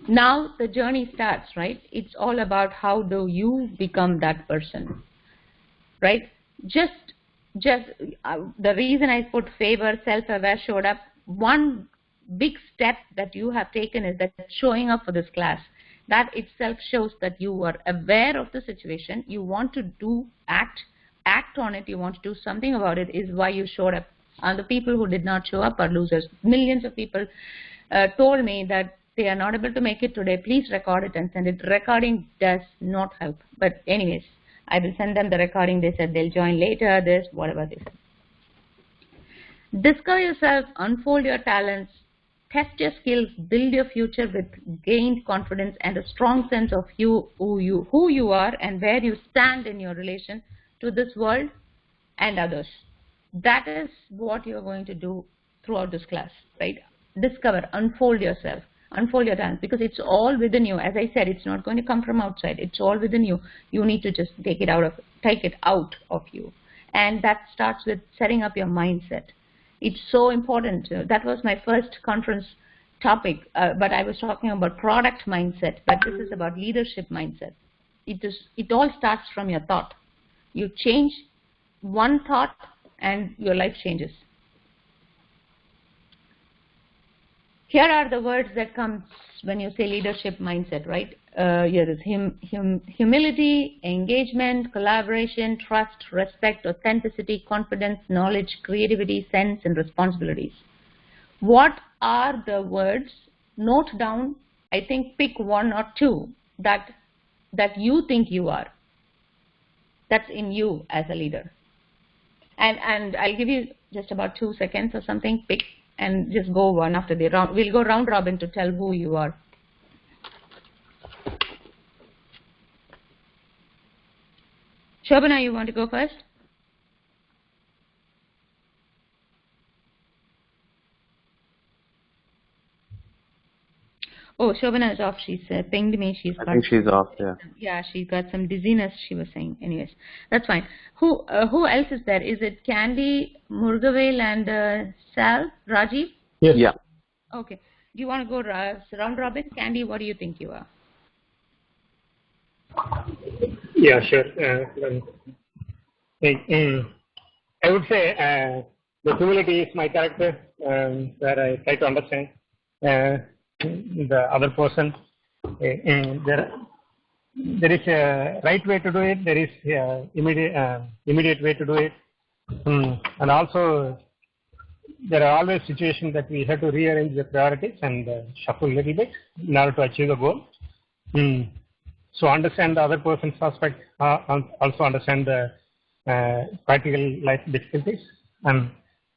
Now the journey starts, right? It's all about how do you become that person, right? Just the reason I put favor, self-aware showed up, one big step that you have taken is that showing up for this class. That itself shows that you are aware of the situation, you want to act on it, you want to do something about it, is why you showed up. And the people who did not show up are losers. Millions of people told me that they are not able to make it today. Please record it and send it. Recording does not help. But anyways, I will send them the recording. They said they'll join later, this, whatever they said. Discover yourself, unfold your talents, test your skills, build your future with gained confidence and a strong sense of who you are and where you stand in your relation to this world and others. That is what you're going to do throughout this class, right? Discover, unfold yourself. Unfold your talents, because it's all within you. As I said, it's not going to come from outside. It's all within you. You need to just take it out of you, and that starts with setting up your mindset. It's so important. That was my first conference topic, but I was talking about product mindset. But this is about leadership mindset. It all starts from your thought. You change one thought, and your life changes. Here are the words that come when you say leadership mindset, right? Here is humility, engagement, collaboration, trust, respect, authenticity, confidence, knowledge, creativity, sense, and responsibilities. What are the words? Note down, I think pick one or two that you think you are. That's in you as a leader. And I'll give you just about 2 seconds or something, pick. And just go one after the round. We'll go round robin to tell who you are. Shobana, you want to go first? Oh, Shobana is off. She's pinged me. I think she's off, yeah. Yeah, she got some dizziness, she was saying. Anyways, that's fine. Who else is there? Is it Candy, Murugavel, and Sal, Rajiv? Yes. Yeah. Okay. Do you want to go round robin? Candy, what do you think you are? Yeah, sure. I would say the humility is my character, where I try to understand the other person. There is a right way to do it. There is immediate way to do it, and also there are always situations that we have to rearrange the priorities and shuffle a little bit in order to achieve the goal. So understand the other person's aspect, also understand the practical life difficulties, and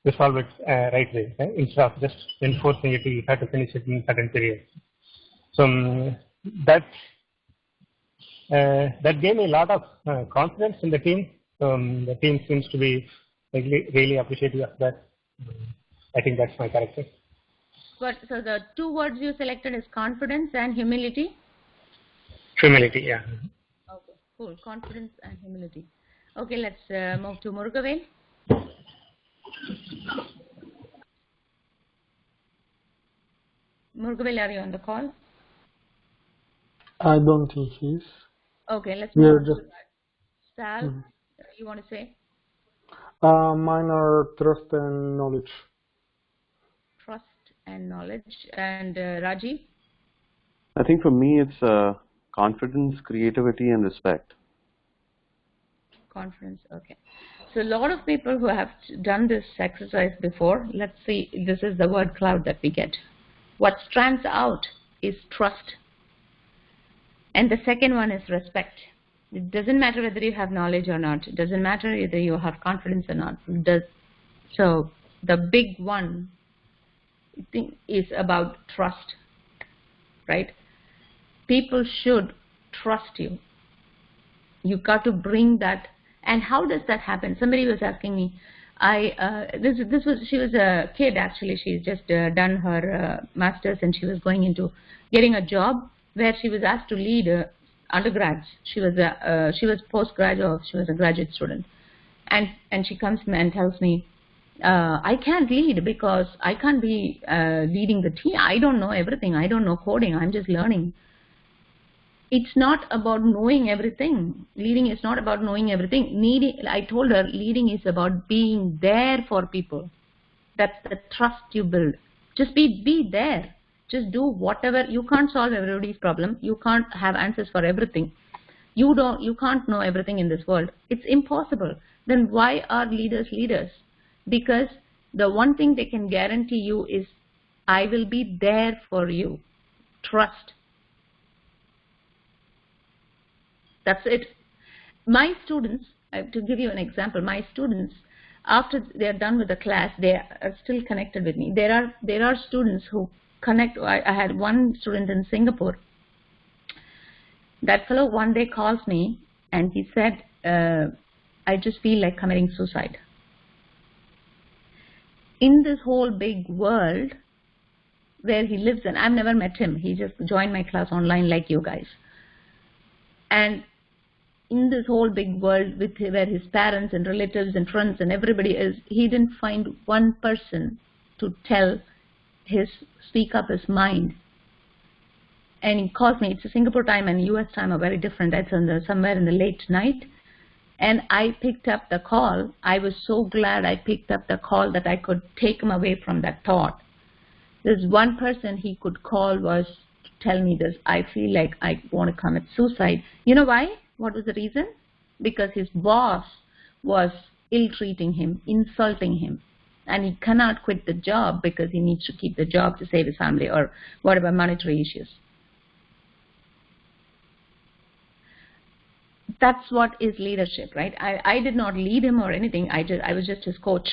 resolve it right way, right? Instead of just enforcing it, you have to finish it in certain periods. So that gave me a lot of confidence in the team. The team seems to be really appreciative of that. I think that's my character. But so the two words you selected is confidence and humility? Humility, yeah. Okay, cool. Confidence and humility. Okay, let's move to Murugavel. Murugavel, are you on the call? I don't think he is. Okay, let's move on to that. Sal, you want to say? Mine are trust and knowledge. Trust and knowledge. And Rajiv? I think for me it's confidence, creativity, and respect. Confidence, okay. So a lot of people who have done this exercise before, let's see, this is the word cloud that we get. What stands out is trust. And the second one is respect. It doesn't matter whether you have knowledge or not. It doesn't matter whether you have confidence or not. So the big one, I think, is about trust, right? People should trust you. You got to bring that And how does that happen? Somebody was asking me. She was a kid actually. She's just done her master's and she was going into getting a job where she was asked to lead undergrads. She was postgraduate. She was a graduate student, and she comes to me and tells me, I can't lead because I can't be leading the team. I don't know everything. I don't know coding. I'm just learning. It's not about knowing everything. Leading is not about knowing everything. I told her, leading is about being there for people. That's the trust you build. Just be there. Just do whatever. You can't solve everybody's problem. You can't have answers for everything. You can't know everything in this world. It's impossible. Then why are leaders leaders? Because the one thing they can guarantee you is, I will be there for you. Trust. That's it. My students, to give you an example, my students, after they are done with the class, they are still connected with me. There are students who connect. I had one student in Singapore. That fellow one day calls me and he said, I just feel like committing suicide. In this whole big world where he lives in, I've never met him. He just joined my class online like you guys. And in this whole big world where his parents and relatives and friends and everybody is, he didn't find one person to speak up his mind. And he calls me. It's a Singapore time and US time are very different. That's somewhere in the late night. And I picked up the call. I was so glad I picked up the call that I could take him away from that thought. There's one person he could call was to tell me this, I feel like I want to commit suicide. You know why? What was the reason? Because his boss was ill-treating him, insulting him. And he cannot quit the job because he needs to keep the job to save his family or whatever monetary issues. That's what is leadership, right? I did not lead him or anything. I was just his coach,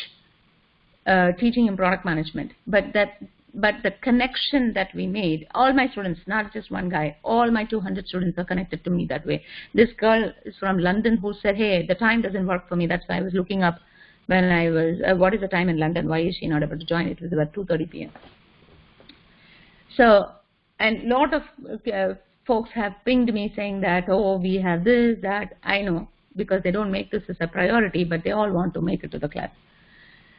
teaching him product management. But the connection that we made, all my students, not just one guy, all my 200 students are connected to me that way. This girl is from London who said, hey, the time doesn't work for me. That's why I was looking up when I was, what is the time in London? Why is she not able to join? It was about 2:30 p.m. So, and a lot of folks have pinged me saying that, oh, we have this, that. I know, because they don't make this as a priority, but they all want to make it to the class.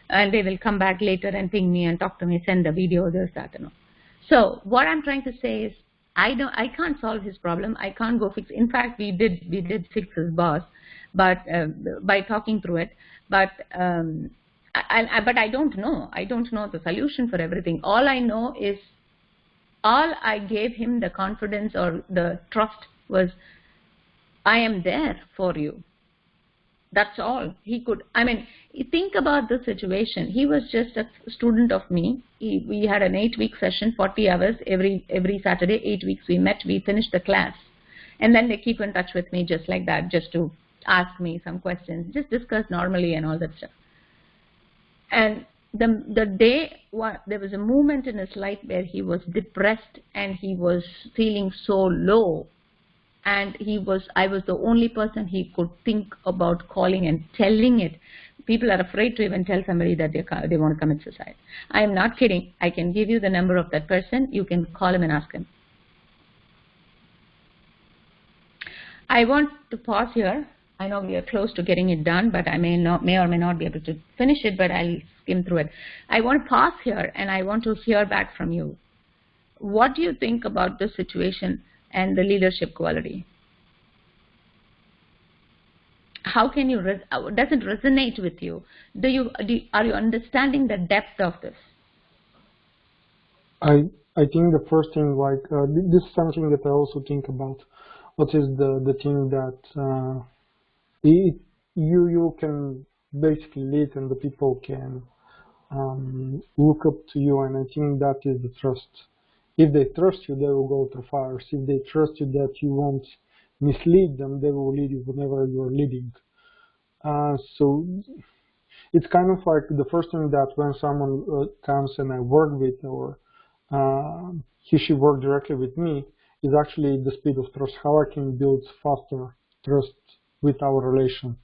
And they will come back later and ping me and talk to me, send a video, this, that, and all. So what I'm trying to say is, I can't solve his problem. I can't go fix. In fact, we did fix his boss, but by talking through it. But I don't know. I don't know the solution for everything. All I know is, all I gave him the confidence or the trust was, I am there for you. That's all he could. I mean, think about the situation. He was just a student of me. We had an 8-week session, 40 hours every Saturday, 8 weeks we met, we finished the class. And then they keep in touch with me just like that, just to ask me some questions, just discuss normally and all that stuff. And the day, there was a moment in his life where he was depressed and he was feeling so low. And I was the only person he could think about calling and telling it. People are afraid to even tell somebody that they want to commit suicide. I am not kidding. I can give you the number of that person. You can call him and ask him. I want to pause here. I know we are close to getting it done, but I may or may not be able to finish it, but I'll skim through it. I want to pause here and I want to hear back from you. What do you think about this situation and the leadership quality? How can you, does it resonate with you? Are you understanding the depth of this? I think the first thing, like, this is something that I also think about. What is the thing that you can basically lead and the people can look up to you, and I think that is the trust. If they trust you, they will go through fires. If they trust you that you won't mislead them, they will lead you whenever you're leading. So it's kind of like the first thing that when someone comes and I work with, or she work directly with me, is actually the speed of trust. How I can build faster trust with our relation.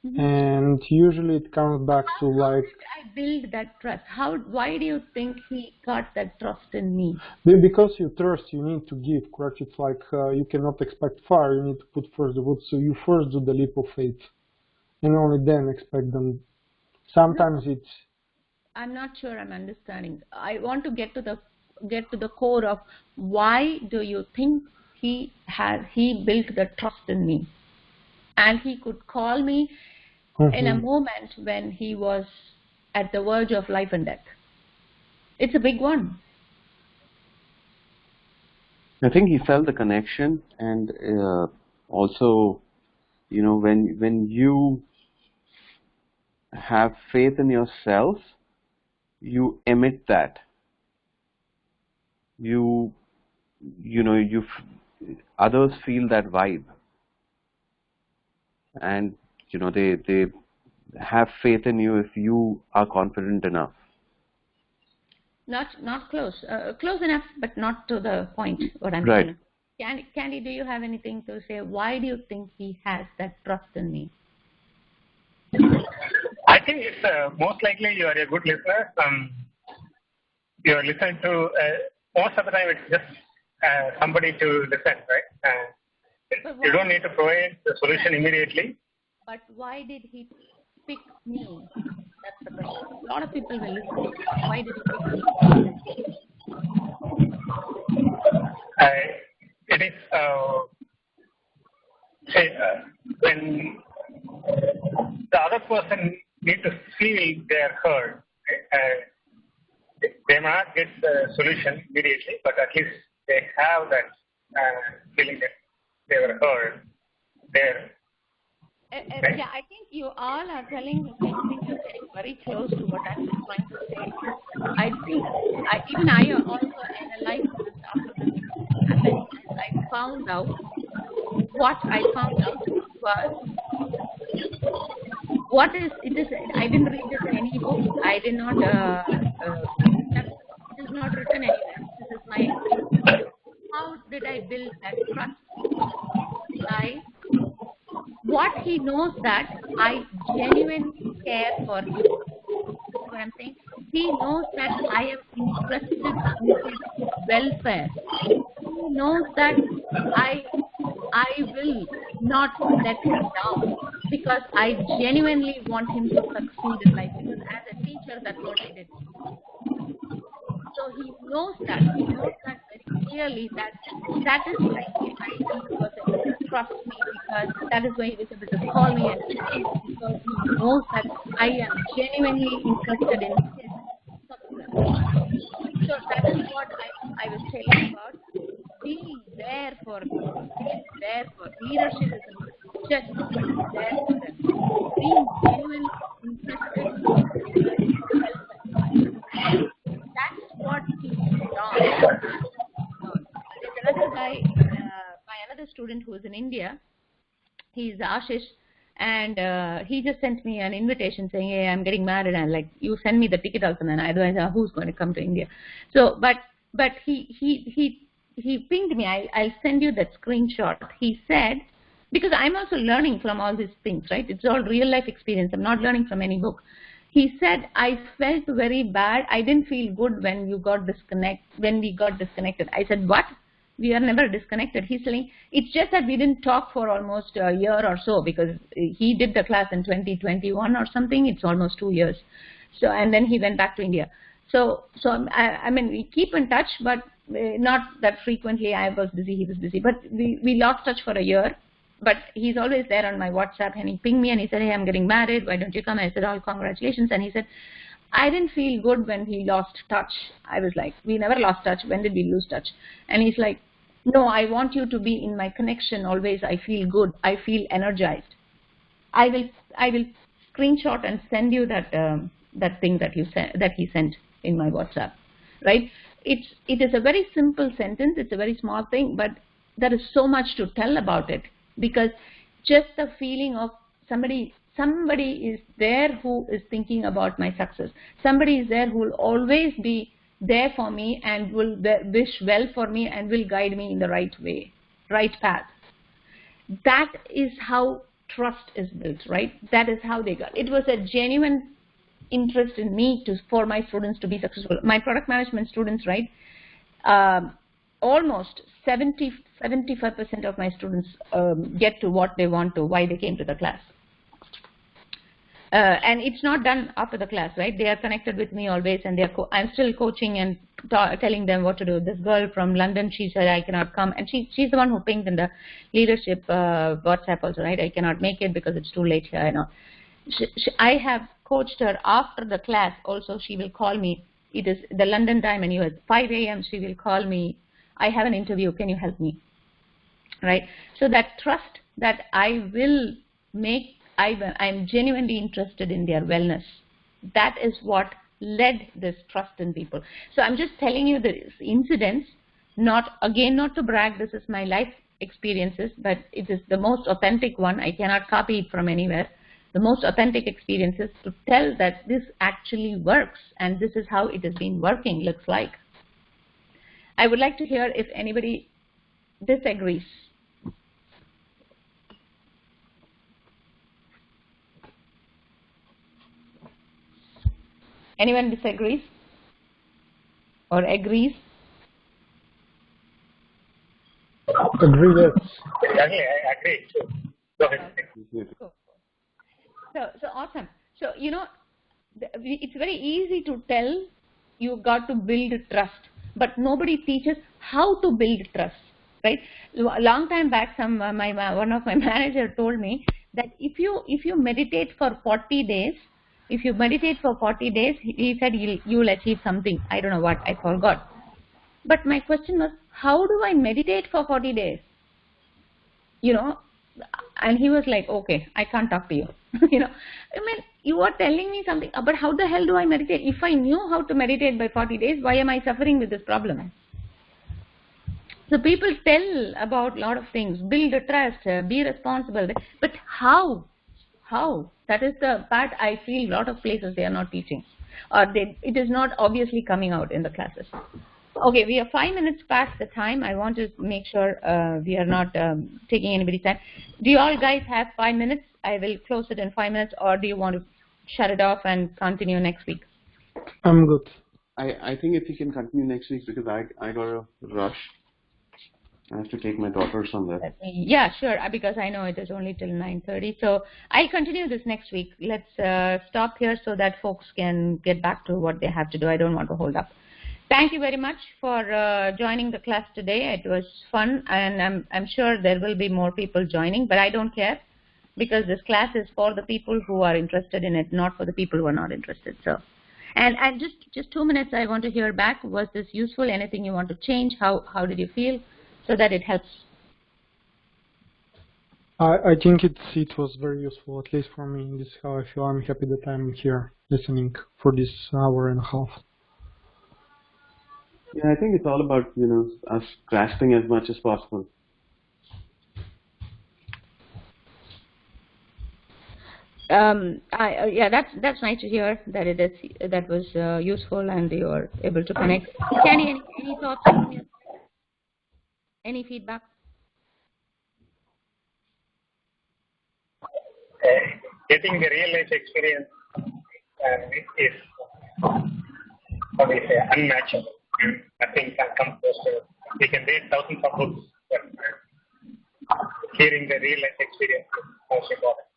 And usually it comes back to like, how did I build that trust? Why do you think he got that trust in me? because you trust, you need to give, correct? It's like you cannot expect fire, you need to put first the wood. So you first do the leap of faith, and only then expect them. Sometimes it's. I'm not sure I'm understanding. I want to get to the core of why do you think he built the trust in me, and he could call me in a moment when he was at the verge of life and death. It's a big one. I think he felt the connection, and also, you know, when you have faith in yourself, you emit that. Others feel that vibe, and you know they have faith in you if you are confident enough. Not close enough, but not to the point. What I'm Right. saying. Candy, do you have anything to say? Why do you think he has that trust in me? I think it's most likely you are a good listener. You listen to most of the time it's just somebody to listen, right? You don't need to provide the solution immediately. But why did he pick me? That's the question. A lot of people will listen. Why did he pick me? It is when the other person need to feel they are heard. They may not get the solution immediately, but at least they have that feeling that they were heard there. Yeah, I think you all are telling the same thing. You're getting very close to what I'm trying to say. I think even I also analyzed this after this, and I found out what I found out was it is. I didn't read this in any book. I did not. It is not written anywhere. This is my experience. How did I build that trust? What he knows that I genuinely care for him. That's what I'm saying. He knows that I am interested in his welfare. He knows that I will not let him down because I genuinely want him to succeed in life. Because as a teacher, that's what I did. So he knows that. He knows that very clearly that is why I was able to trust me, because that is why he was able to call me and speak, because he knows that I am genuinely interested in his success. So that is what I was telling about. Being there for people. Being there for leadership is not just being there for them. Being genuinely interested in their welfare. That's what he's done. There's another guy, my another student who is in India. He's Ashish, and he just sent me an invitation saying, "Hey, I'm getting married," and like, you send me the ticket also, and otherwise, who's going to come to India? So, but he pinged me. I'll send you that screenshot. He said, because I'm also learning from all these things, right? It's all real life experience. I'm not learning from any book. He said, I felt very bad. I didn't feel good when we got disconnected. I said, what? We are never disconnected. He's saying, it's just that we didn't talk for almost a year or so, because he did the class in 2021 or something. It's almost 2 years. So, and then he went back to India. So I mean, we keep in touch, but not that frequently. I was busy, he was busy, but we lost touch for a year. But he's always there on my WhatsApp, and he pinged me and he said, hey, I'm getting married. Why don't you come? I said, oh, congratulations. And he said, I didn't feel good when he lost touch. I was like, we never lost touch. When did we lose touch? And he's like, no, I want you to be in my connection always. I feel good. I feel energized. I will screenshot and send you that thing that he sent in my WhatsApp, right? It is a very simple sentence. It's a very small thing, but there is so much to tell about it, because just the feeling of somebody is there who is thinking about my success. Somebody is there who will always be there for me and will wish well for me and will guide me in the right way, right path. That is how trust is built, right? That is how they got. It was a genuine interest in me for my students to be successful. My product management students, right? Almost 75% of my students get to what they want to, why they came to the class. And it's not done after the class, right? They are connected with me always, and I'm still coaching and telling them what to do. This girl from London, she said I cannot come, and she's the one who pinged in the leadership WhatsApp also, right? I cannot make it because it's too late here. I know. I have coached her after the class. Also, she will call me. It is the London time, and you at 5 a.m. She will call me. I have an interview. Can you help me? Right. So that trust that I will make. I'm genuinely interested in their wellness. That is what led this trust in people. So I'm just telling you this incidents, not to brag, this is my life experiences, but it is the most authentic one. I cannot copy it from anywhere. The most authentic experiences to tell that this actually works, and this is how it has been working, looks like. I would like to hear if anybody disagrees. Anyone disagrees or agrees? Agree, yes. Exactly, I agree too. Go ahead. Cool. So awesome. So, you know, it's very easy to tell you got to build trust, but nobody teaches how to build trust, right? A long time back, one of my manager told me that if you meditate for 40 days, he said you will achieve something. I don't know what, I forgot. But my question was, how do I meditate for 40 days? You know, and he was like, okay, I can't talk to you. You know, I mean, you are telling me something, but how the hell do I meditate? If I knew how to meditate by 40 days, why am I suffering with this problem? So people tell about a lot of things, build a trust, be responsible, but how? How? That is the part I feel a lot of places they are not teaching, or it is not obviously coming out in the classes. Okay, we are 5 minutes past the time. I want to make sure we are not taking anybody's time. Do you all guys have 5 minutes? I will close it in 5 minutes, or do you want to shut it off and continue next week? I'm good. I think if you can continue next week, because I got a rush. I have to take my daughter somewhere. Yeah, sure, because I know it is only till 9:30. So I'll continue this next week. Let's stop here so that folks can get back to what they have to do. I don't want to hold up. Thank you very much for joining the class today. It was fun, and I'm sure there will be more people joining, but I don't care, because this class is for the people who are interested in it, not for the people who are not interested. So, and just 2 minutes, I want to hear back. Was this useful? Anything you want to change? How did you feel? So that it helps. I think it was very useful, at least for me. This is how I feel. I'm happy that I'm here listening for this hour and a half. Yeah, I think it's all about, you know, us grasping as much as possible. Yeah, that's nice to hear that that was useful and you are able to connect. Kenny, any thoughts from you? Any feedback? Getting the real life experience is, how do you say, unmatchable. Nothing can come close to it. We can read thousands of books, but hearing the real life experience is most important.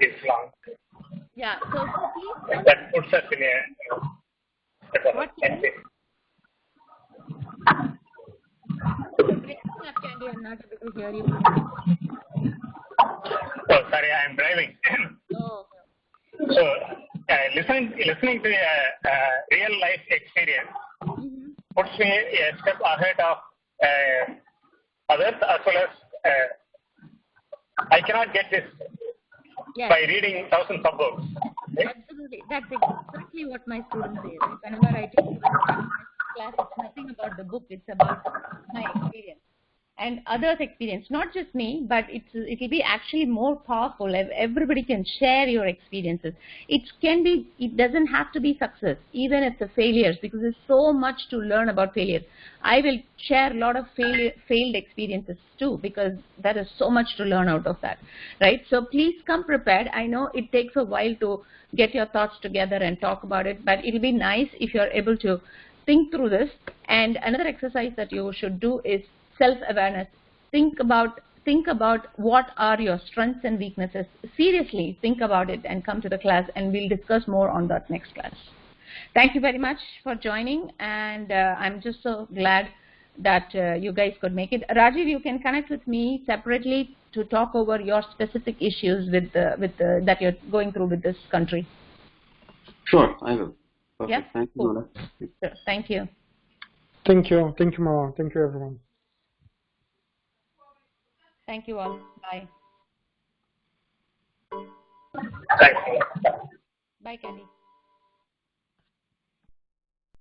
It's long. Yeah, so please. That puts us in a. What Candy, I'm not able to hear you. Oh, sorry, I am driving. Oh. So, listening to a real life experience puts me a step ahead of others, as well as I cannot get this by reading thousands of books. Right? Absolutely, that's exactly what my students say. Right? Whenever I take class, it's nothing about the book; it's about my experience. and others' experience, not just me, but it'll be actually more powerful if everybody can share your experiences. It doesn't have to be success, even if the failures, because there's so much to learn about failures. I will share a lot of failed experiences too, because there is so much to learn out of that, right? So please come prepared. I know it takes a while to get your thoughts together and talk about it, but it'll be nice if you're able to think through this. And another exercise that you should do is self-awareness. Think about what are your strengths and weaknesses. Seriously, think about it and come to the class, and we'll discuss more on that next class. Thank you very much for joining, and I'm just so glad that you guys could make it. Rajiv, you can connect with me separately to talk over your specific issues that you're going through with this country. Sure, I will. Perfect. Yeah? Thank you, Cool. Mona. Sure. Thank you. Thank you, Mara. Thank you, everyone. Thank you all. Bye. Bye, Candy.